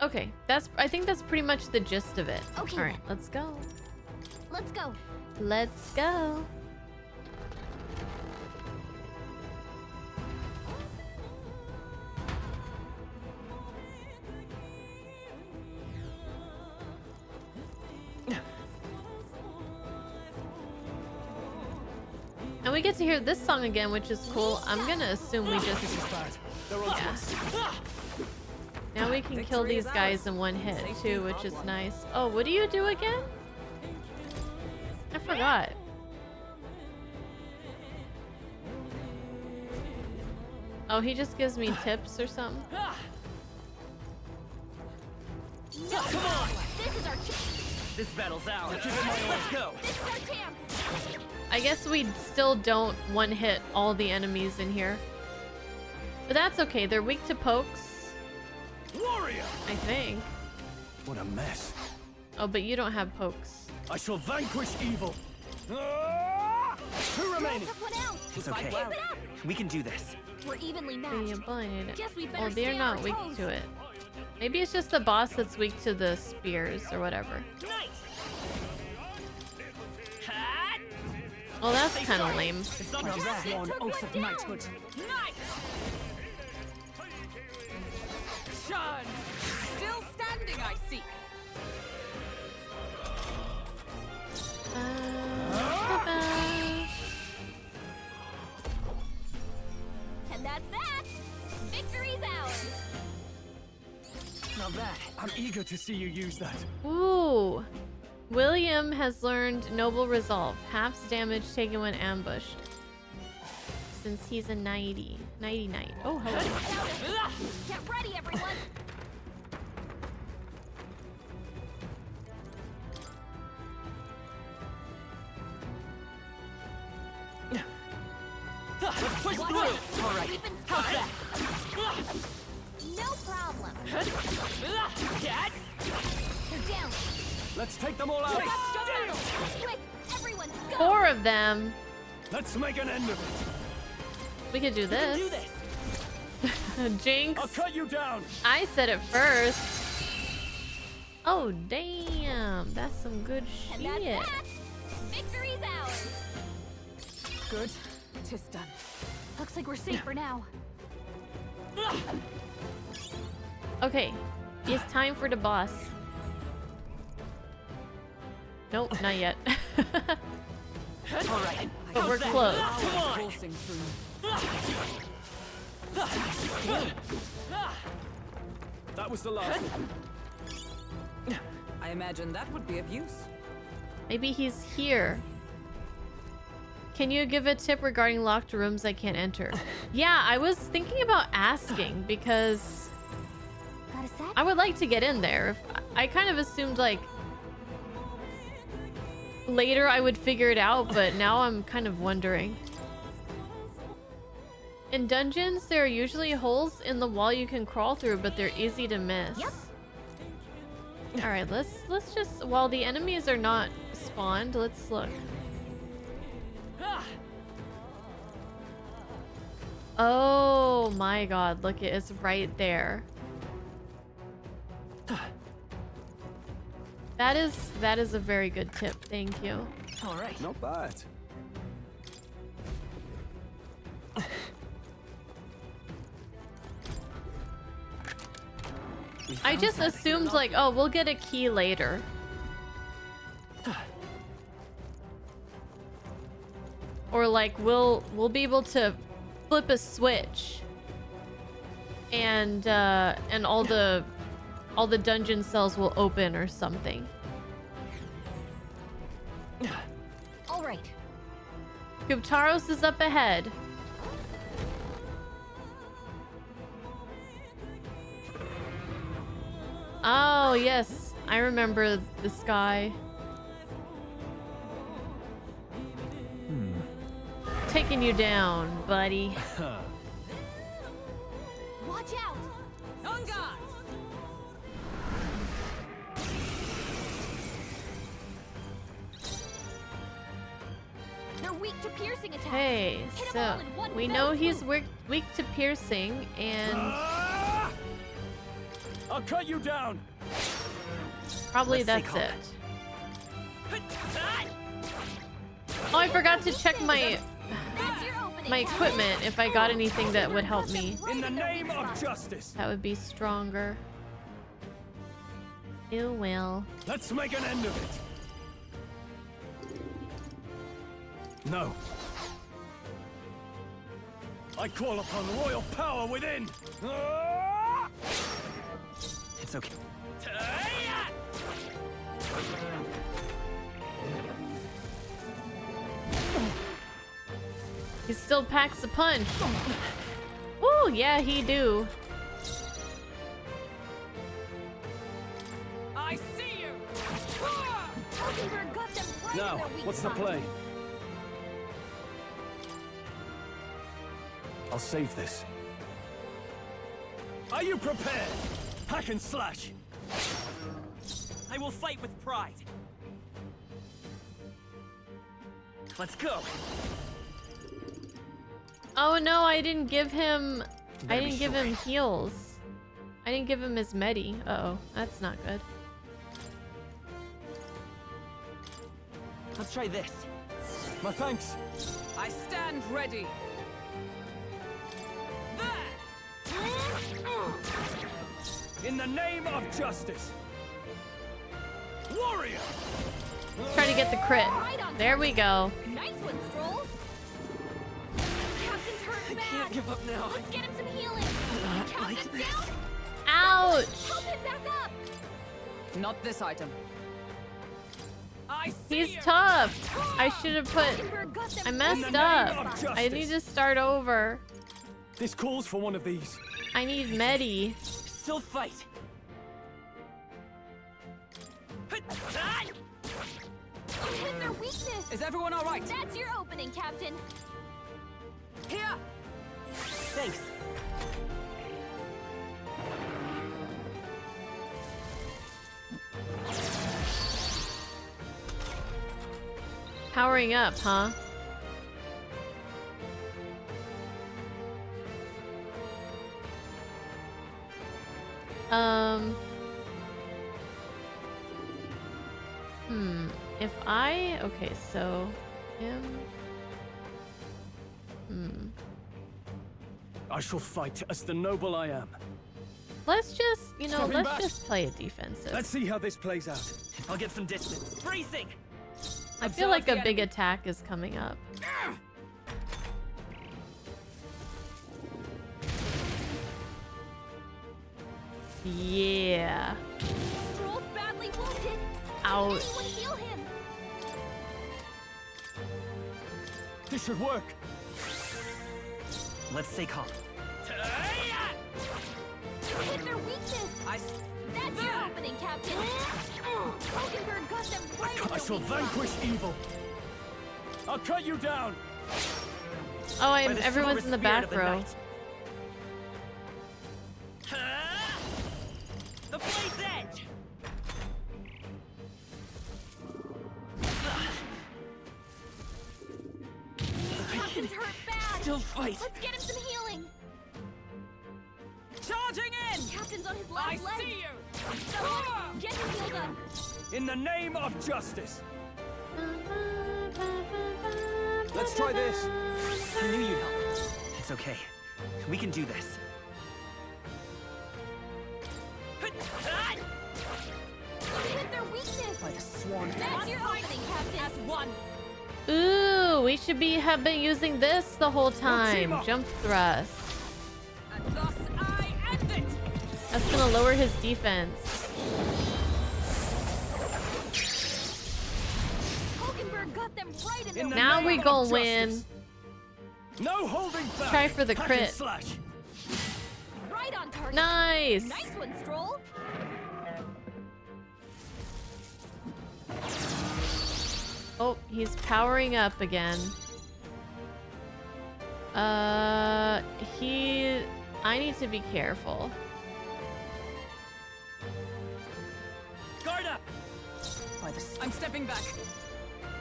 Okay, I think that's pretty much the gist of it. Okay, All right, then. let's go. Let's go. Let's go. And we get to hear this song again, which is cool. I'm gonna assume we just... Yeah. Now we can kill these guys in one hit, too, which is nice. Oh, what do you do again? I forgot. Oh, he just gives me tips or something? Come on! This is our chance. This battle's ours. Give it my all. Let's go. This is our chance. I guess we still don't one-hit all the enemies in here. But that's okay, they're weak to pokes. Warrior! I think. What a mess. Oh, but you don't have pokes. I shall vanquish evil. Who remaining? Took one out. It's okay. Keep it up. We can do this. We're evenly Yeah, matched. blinded. Guess we better Well, they're stay on not our weak toes. to it. Maybe it's just the boss that's weak to the spears or whatever. Nice. Hat. Well, that's kind of lame. It's not Well, just that's that. one oath of knighthood. Nice. Shun! Still standing, I see. And that's that. Victory's ours. Not bad. I'm eager to see you use that. Ooh. William has learned Noble Resolve. Half damage taken when ambushed. Since he's a 90 knight. Oh, hello. Get ready, everyone. Let's push through. All right. Keep in How's sight. that? No problem. Dad. They're down. Let's take them all out. Quick, everyone, go. 4 of them. Let's make an end of it. We could do this. Do this. Jinx. I'll cut you down. I said it first. Oh, damn. That's some good And that's shit. that. Victory's ours. Good. 'Tis done. Looks like we're safe for now. Okay. It's time for the boss. Nope, not yet. All right. But we're close. Come on. Coursing through. That was the last one. I imagine that would be of use. Maybe he's here. Can you give a tip regarding locked rooms I can't enter? Yeah, I was thinking about asking because Got a set? I would like to get in there. I kind of assumed like later I would figure it out, but now I'm kind of wondering. In dungeons, there are usually holes in the wall you can crawl through, but they're easy to miss. Yep. All right, let's just, while the enemies are not spawned, let's look. Oh my god, look, it's right there. That is a very good tip. Thank you. All right. Not bad. I just assumed like, oh, we'll get a key later. Or like we'll be able to flip a switch and all the dungeon cells will open or something. All right. Guptaros is up ahead. Oh, yes. I remember this guy. Taking you down, buddy. Watch out! On guard! They're weak to piercing attacks. Hey, Hit 'em so all in one we fell know he's swoop. weak to piercing, and I'll cut you down. probably Let's that's take it. on. Oh, I forgot to check my That's your opening, my Captain. equipment if I got anything that would help me. In the name of justice, That would be stronger. It will. let's make an end of it. No. I call upon royal power within. It's okay. He still packs a punch. Ooh, yeah, he do. I see you! Hulkenberg got them right in Now, their weak what's the spot. play? I'll save this. Are you prepared? Hack and slash. I will fight with pride. Let's go. Oh no, I didn't give him. I Better be didn't give sure. him heals. I didn't give him his medi. Uh-oh, that's not good. Let's try this. My thanks. I stand ready. In the name of justice. Warrior. Let's try to get the crit. Right on There we go. Nice one, Stroll. Captain's hurt bad. Can't give up now. Let's get him some healing. Captain's like this. down. Ouch! Help him back up. Not this item. I see He's you! tough. I should have put. Hulkenberg got them I right messed in their up. weak spot. I need to start over. This calls for one of these. I need medi. Still fight. You hit their weakness. Is everyone all right? That's your opening, Captain. Here! Thanks. Powering up, huh? If I... Okay, so... Him... I shall fight as the noble I am. Let's just, you know, Stepping let's back. just play it defensive. Let's see how this plays out. I'll get some distance. Bracing. I feel like a big attack is coming up. Yeah. Stroll's badly wounded. Ouch. Anyone heal him. This should work. Let's stay calm. You hit their weakness. That's your opening, Captain. Hulkenberg got them right in I their shall weak spot. vanquish evil. I'll cut you down. Oh, By the everyone's in the chivalrous back spirit of row. the night. The blade's edge. Captain's hurt bad. Still fight. Let's get him some healing. Charging in! Captain's on his I last leg. see you! Someone, get him healed up. In the name of justice. Let's try this. I knew you'd help. It's okay. We can do this. one. That's your opening, Captain. As one. Ooh, we should have been using this the whole time. up. Jump thrust. And thus I end it. That's gonna lower his defense. Hulkenberg got them right in In the the Now name we of gonna win. justice. No holding back. Try for the Hack crit. and slash. right on target. Nice. Nice one, Stroll. Oh, he's powering up again. I need to be careful. Guard up. I'm stepping back.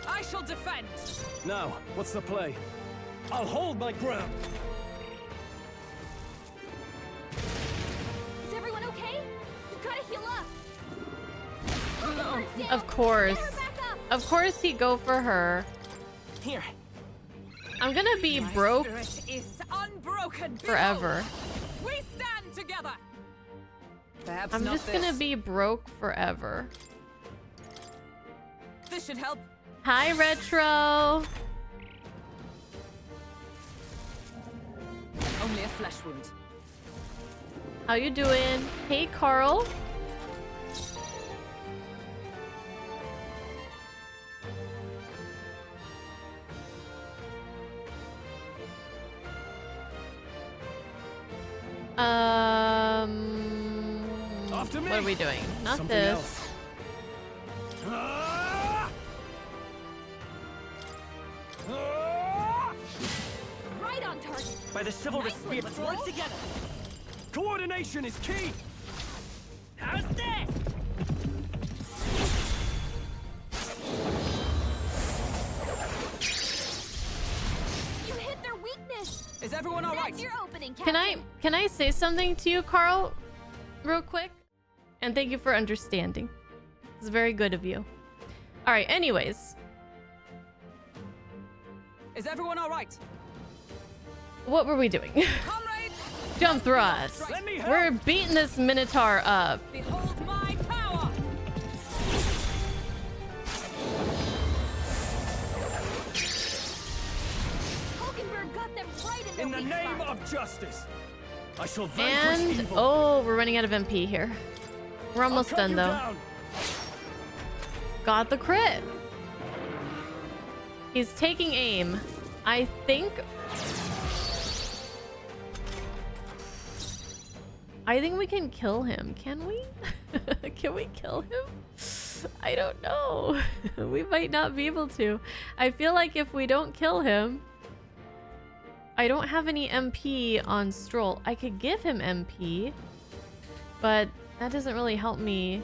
I shall defend. Now, what's the play? I'll hold my ground. Is everyone okay? You gotta heal up. Hulkenberg's down. Of course. Get her back up. Of course he'd go for her. Here. I'm gonna be My broke spirit is unbroken. Behold, forever. We stand together. Perhaps I'm not just gonna this. be broke forever. This should help. Hi, Retro. Only a flesh wound. How you doing? Hey, Carl. After me. What are we doing? Not Something this. else. Ah! Ah! Right on target. By the chivalrous Nice spirit, one, let's work Stroll. together. Coordination is key. How's this? You hit their weakness. Is everyone all right? That's your opening, Captain. Can I say something to you, Carl, real quick? And thank you for understanding. It's very good of you. All right. Anyways, Is everyone all right? what were we doing? Comrade, Jump thrust. Let me help. We're beating this Minotaur up. behold my power. Hulkenberg got them right in, In their the weak name spot. of justice, I shall vanquish And evil. oh, we're running out of MP here. We're I'll almost cut done you though. down. Got the crit. He's taking aim. I think we can kill him. Can we? Can we kill him? I don't know. We might not be able to. I feel like if we don't kill him, I don't have any MP on Stroll. I could give him MP, but that doesn't really help me.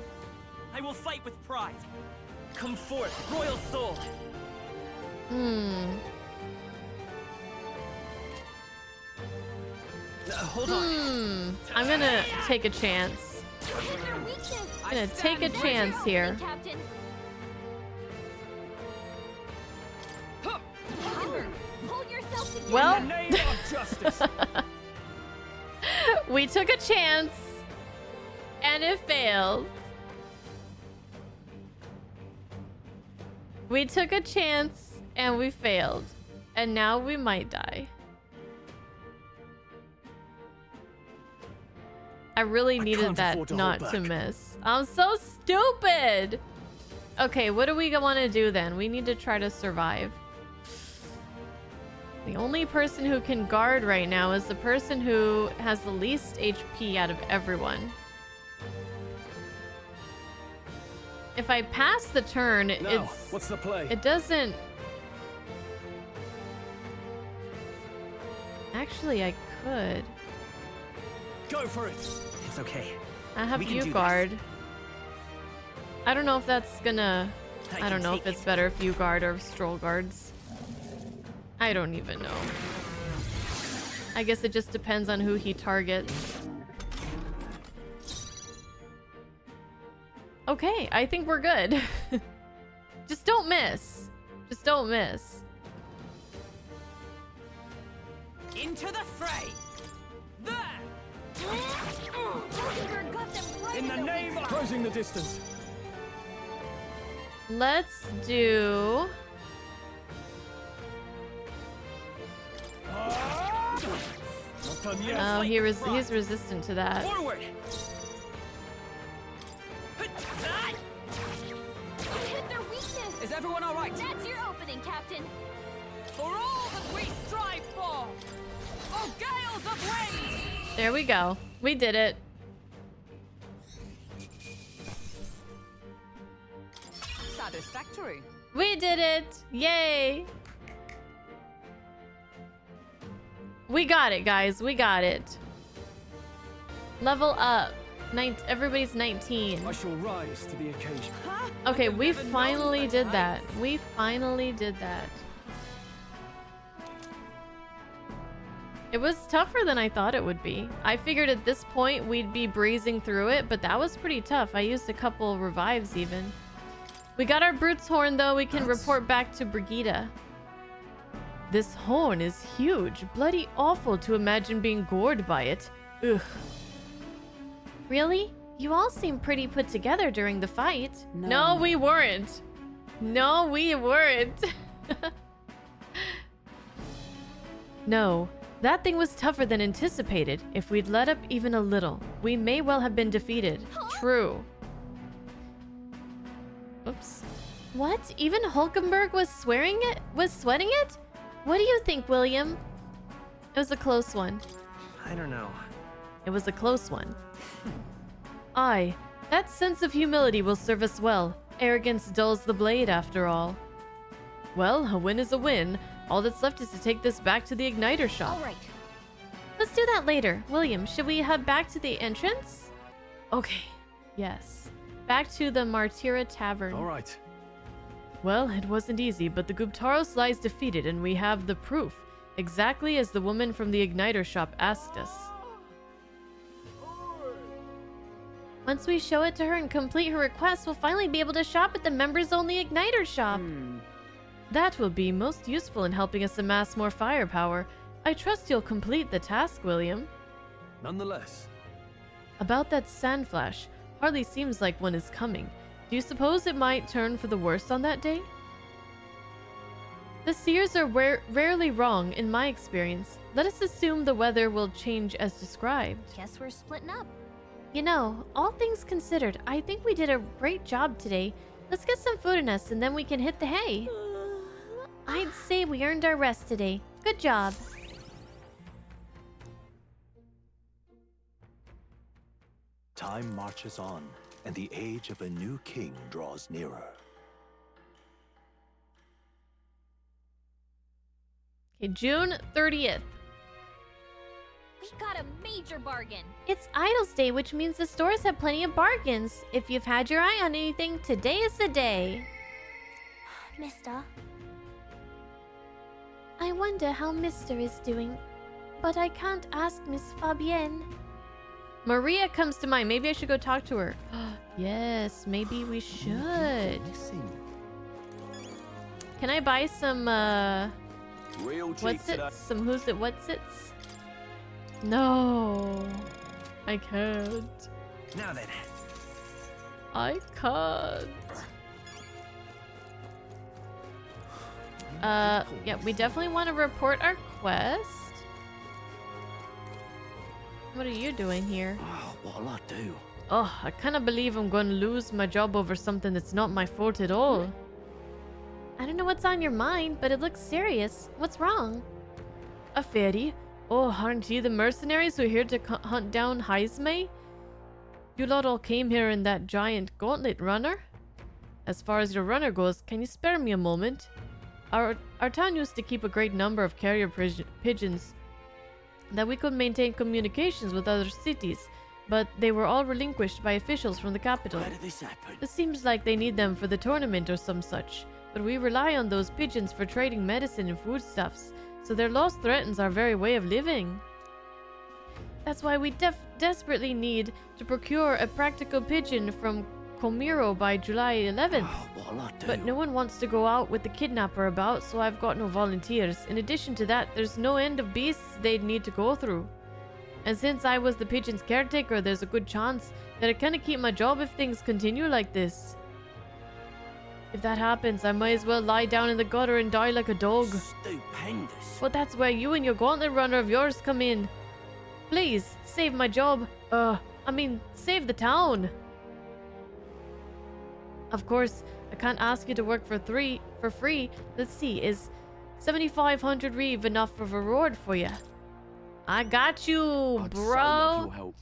I will fight with pride. Come forth, royal soul. Hold on. I'm gonna take a chance. You hit their weakness. I'm gonna take a stand chance That's your here. opening, Captain. Hulkenberg, pull yourself together. Well, In the name of justice. we took a chance and it failed. We took a chance and we failed. And now we might die. I really I needed can't that afford to not hold to back. miss. I'm so stupid. Okay, what do we want to do then? We need to try to survive. The only person who can guard right now is the person who has the least HP out of everyone. If I pass the turn, Now, what's the play? it doesn't... Actually, I could. Go for it. It's okay. I have We can you do this. guard. I don't know if that's gonna... I can don't know if take it's it. better if you guard or if Stroll guards. I don't even know. I guess it just depends on who he targets. Okay, I think we're good. Just don't miss. Just don't miss. Into the fray. There. Hulkenberg got them right In the their name weak of spot. closing the distance. Let's do... Oh, he's resistant to that. Forward. You hit their weakness. Is everyone all right? That's your opening, Captain. For all that we strive for. Oh, gales of wind. There we go. We did it. Satisfactory. We did it. Yay. We got it, guys. We got it. Level up. Everybody's 19. I shall rise to the occasion. Okay, we finally did that. We finally did that. It was tougher than I thought it would be. I figured at this point we'd be breezing through it, but that was pretty tough. I used a couple revives even. We got our brute's horn though. We can report back to Brigitta. This horn is huge. Bloody awful to imagine being gored by it. Ugh. Really? You all seem pretty put together during the fight. No, we weren't. No, we weren't. No. That thing was tougher than anticipated. If we'd let up even a little, we may well have been defeated. True. Oops. What? Even Hulkenberg was sweating it? What do you think, William? It was a close one. I don't know. It was a close one. Aye, that sense of humility will serve us well. Arrogance dulls the blade, after all. Well, a win is a win. All that's left is to take this back to the igniter shop. All right. Let's do that later. William, should we head back to the entrance? Okay. Yes. Back to the Martyra Tavern. All right. Well, it wasn't easy, but the Guptaros lies defeated, and we have the proof. Exactly as the woman from the igniter shop asked us. Once we show it to her and complete her request, we'll finally be able to shop at the members-only igniter shop. That will be most useful in helping us amass more firepower. I trust you'll complete the task, William. Nonetheless. About that sand flash, hardly seems like one is coming. Do you suppose it might turn for the worse on that day? The seers are rarely wrong, in my experience. Let us assume the weather will change as described. Guess we're splitting up. You know, all things considered, I think we did a great job today. Let's get some food in us and then we can hit the hay. I'd say we earned our rest today. Good job. Time marches on, and the age of a new king draws nearer. Okay, June 30th. We got a major bargain. It's Idols Day, which means the stores have plenty of bargains. If you've had your eye on anything, today is the day. Mister. I wonder how Mister is doing, but I can't ask Miss Fabienne. Maria comes to mind. Maybe I should go talk to her. Yes, maybe we should. Can I buy some, what's it? Some who's it, what's it? No, I can't. Now then. I can't. Yeah, we definitely want to report our quest. What are you doing here? Oh, what'll I do? Oh, I cannot believe I'm going to lose my job over something that's not my fault at all. I don't know what's on your mind, but it looks serious. What's wrong? A fairy? Oh, aren't you the mercenaries who are here to hunt down Heisme? You lot all came here in that giant gauntlet runner? As far as your runner goes, can you spare me a moment? Our town used to keep a great number of carrier pigeons that we could maintain communications with other cities, but they were all relinquished by officials from the capital. Why did this happen? It seems like they need them for the tournament or some such, but we rely on those pigeons for trading medicine and foodstuffs, so their loss threatens our very way of living. That's why we desperately need to procure a practical pigeon from Comiro by July 11th. Oh, what'll I do? But no one wants to go out with the kidnapper about, so I've got no volunteers. In addition to that, there's no end of beasts they'd need to go through. And since I was the pigeon's caretaker, there's a good chance that I can't keep my job if things continue like this. If that happens, I might as well lie down in the gutter and die like a dog. Stupendous. But that's where you and your gauntlet runner of yours come in. Please, save my job. Save the town. Of course, I can't ask you to work for free. Let's see, is 7,500 reeve enough of a reward for you? I got you, I'd bro. so love your help.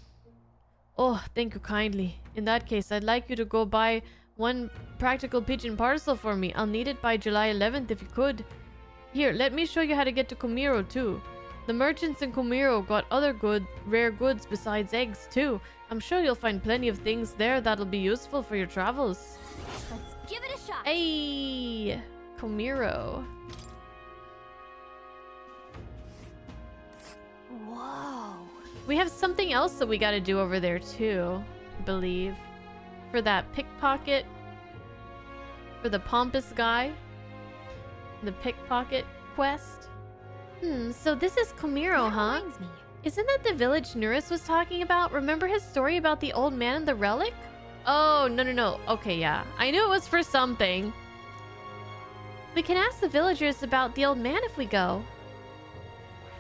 Oh, thank you kindly. In that case, I'd like you to go buy one practical pigeon parcel for me. I'll need it by July 11th if you could. Here, let me show you how to get to Komiro too. The merchants in Komiro got other rare goods besides eggs too. I'm sure you'll find plenty of things there that'll be useful for your travels. Let's give it a shot. Hey, Komiro. Whoa. We have something else that we gotta do over there too, I believe. For that pickpocket. For the pompous guy. The pickpocket quest. So this is Komiro, That huh? reminds me. Isn't that the village Nuris was talking about? Remember his story about the old man and the relic? Oh, no. Okay, yeah. I knew it was for something. We can ask the villagers about the old man if we go.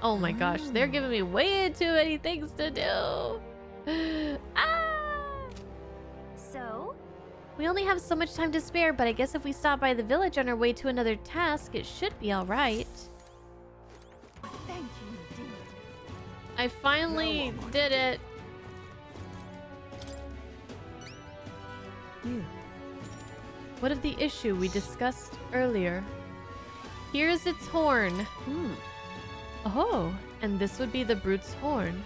Oh my gosh, they're giving me way too many things to do. So? We only have so much time to spare, but I guess if we stop by the village on our way to another task, it should be alright. Thank you, indeed. I finally did it. What of the issue we discussed earlier? Here's its horn. Oh, and this would be the brute's horn.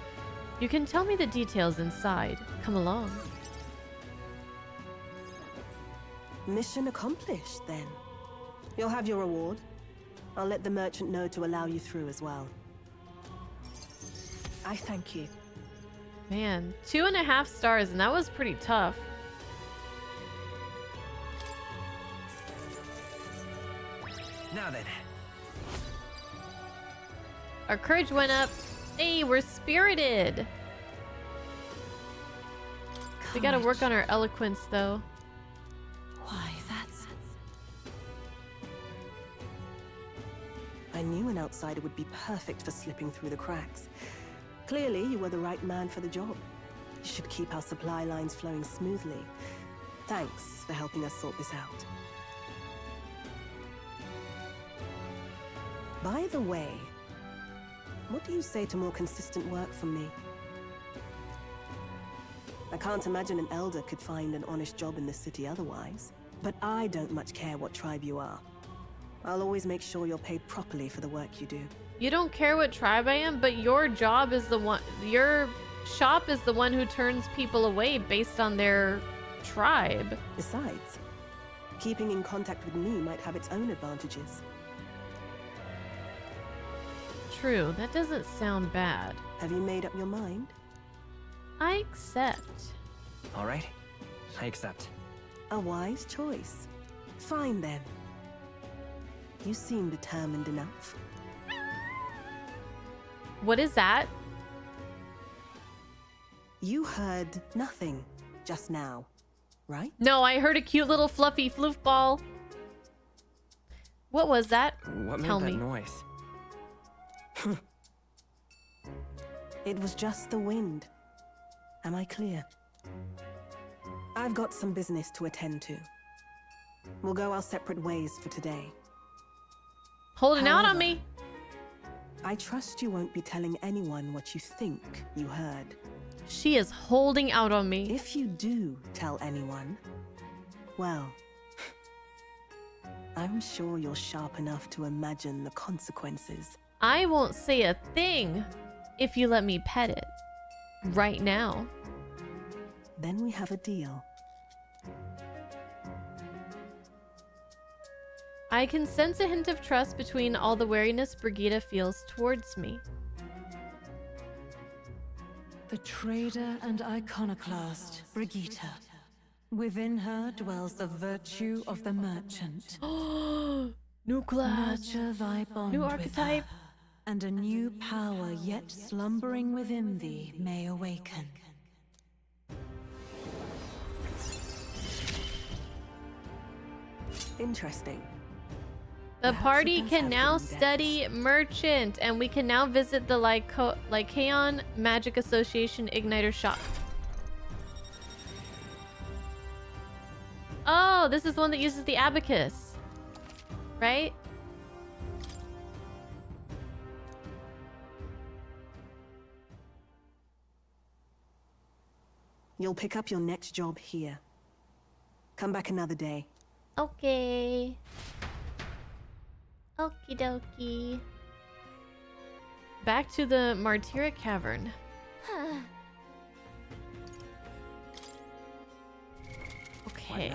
You can tell me the details inside. Come along. Mission accomplished, then. You'll have your reward. I'll let the merchant know to allow you through as well. I thank you. Man, 2.5 stars, and that was pretty tough. Now then. Our courage went up. Hey, we're spirited. We gotta work on our eloquence, though. Why, that's... I knew an outsider would be perfect for slipping through the cracks. Clearly, you were the right man for the job. You should keep our supply lines flowing smoothly. Thanks for helping us sort this out. By the way, what do you say to more consistent work from me? I can't imagine an elder could find an honest job in this city otherwise. But I don't much care what tribe you are. I'll always make sure you're paid properly for the work you do. You don't care what tribe I am, but your job is the one... Your shop is the one who turns people away based on their tribe. Besides, keeping in contact with me might have its own advantages. True, that doesn't sound bad. Have you made up your mind? I accept. All right, I accept. A wise choice. Fine then. You seem determined enough. What is that? You heard nothing just now, right? No, I heard a cute little fluffy floof ball. What was that? What Tell made me. that noise? It was just the wind. Am I clear? I've got some business to attend to. We'll go our separate ways for today. Holding out on However, me. I trust you won't be telling anyone what you think you heard. She is holding out on me. If you do tell anyone, well, I'm sure you're sharp enough to imagine the consequences. I won't say a thing if you let me pet it. Right now. Then we have a deal. I can sense a hint of trust between all the wariness Brigitta feels towards me. The trader and iconoclast, Brigitta. Within her dwells the virtue of the merchant. New class. Nurture thy bond New with archetype. her, and a new power yet slumbering within thee may awaken. Interesting. The Perhaps party it does can have now hidden depths. study Merchant, and we can now visit the Lycaon Magic Association Igniter shop. Oh, this is the one that uses the abacus, right? You'll pick up your next job here. Come back another day. Okay. Okie dokie. Back to the Martyra Cavern. Okay.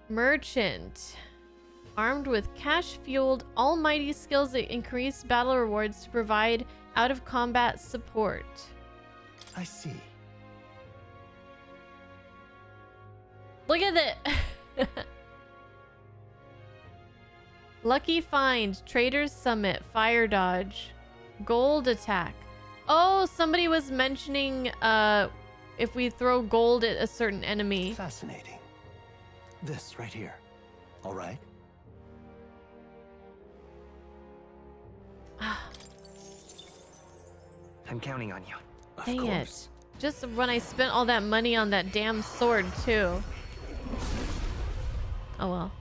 Merchant. Armed with cash-fueled almighty skills that increase battle rewards to provide out-of-combat support. I see. Look at it! Lucky Find, Trader's Summit, Fire Dodge, Gold Attack. Oh, somebody was mentioning if we throw gold at a certain enemy. Fascinating. This right here. All right? I'm counting on you. Dang it. Just when I spent all that money on that damn sword, too. Oh well.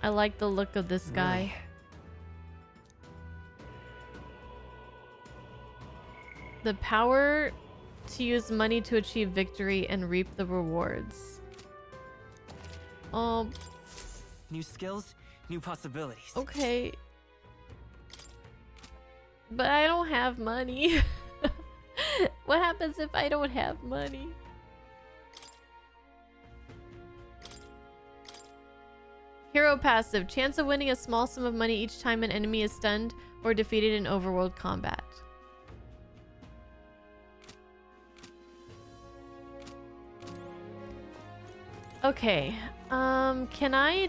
I like the look of this guy. The power to use money to achieve victory and reap the rewards. New skills, new possibilities. Okay. But I don't have money. What happens if I don't have money? Hero passive. Chance of winning a small sum of money each time an enemy is stunned or defeated in overworld combat. Okay. Can I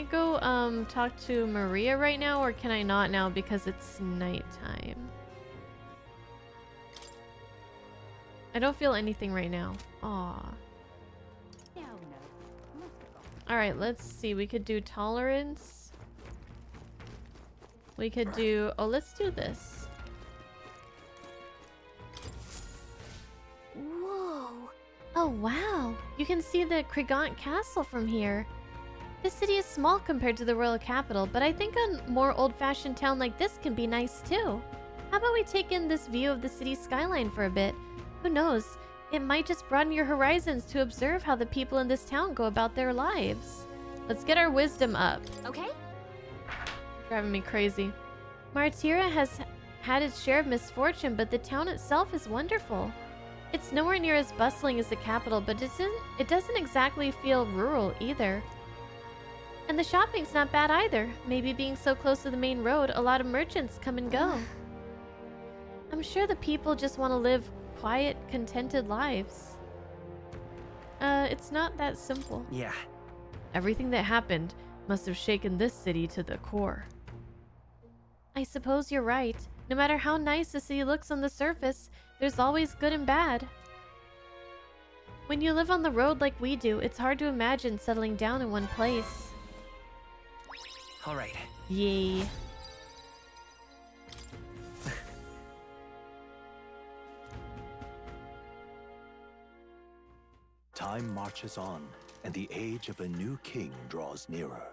go talk to Maria right now, or can I not now because it's nighttime? I don't feel anything right now. Aw. Alright, let's see. We could do tolerance. We could do... Oh, let's do this. Whoa. Oh, wow. You can see the Krigant Castle from here. This city is small compared to the royal capital, but I think a more old-fashioned town like this can be nice too. How about we take in this view of the city's skyline for a bit? Who knows? It might just broaden your horizons to observe how the people in this town go about their lives. Let's get our wisdom up. Okay. Driving me crazy. Martyra has had its share of misfortune, but the town itself is wonderful. It's nowhere near as bustling as the capital, but it doesn't exactly feel rural either. And the shopping's not bad either. Maybe being so close to the main road, a lot of merchants come and go. I'm sure the people just want to live quiet, contented lives. It's not that simple. Yeah. Everything that happened must have shaken this city to the core. I suppose you're right. No matter how nice a city looks on the surface, there's always good and bad. When you live on the road like we do, it's hard to imagine settling down in one place. All right. Yay. Time marches on, and the age of a new king draws nearer.